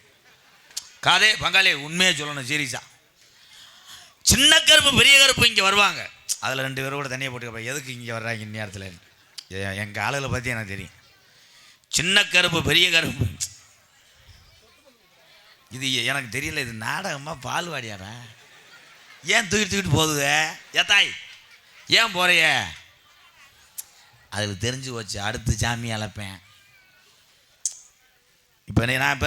காதே பங்காளி உண்மையை சொல்லணும் சீரியஸாக. சின்ன கருப்பு பெரிய கருப்பு இங்கே வருவாங்க. அதில் 2 பேர் கூட தனியாக போட்டுக்கப்ப எதுக்கு இங்கே வர்றாங்க இந்நேரத்தில்? எங்கள் ஆளுகளை பற்றி எனக்கு தெரியும். சின்ன கருப்பு பெரிய கருப்பு இது எனக்கு தெரியல. இது நாடகமாக பால்வாடியாரா? ஏன் தூக்கிட்டு போகுது? ஏத்தாய் ஏன் போகிறைய? அதுக்கு தெரிஞ்சு போச்சு. அடுத்து சாமி அழைப்பேன். இப்போ நான்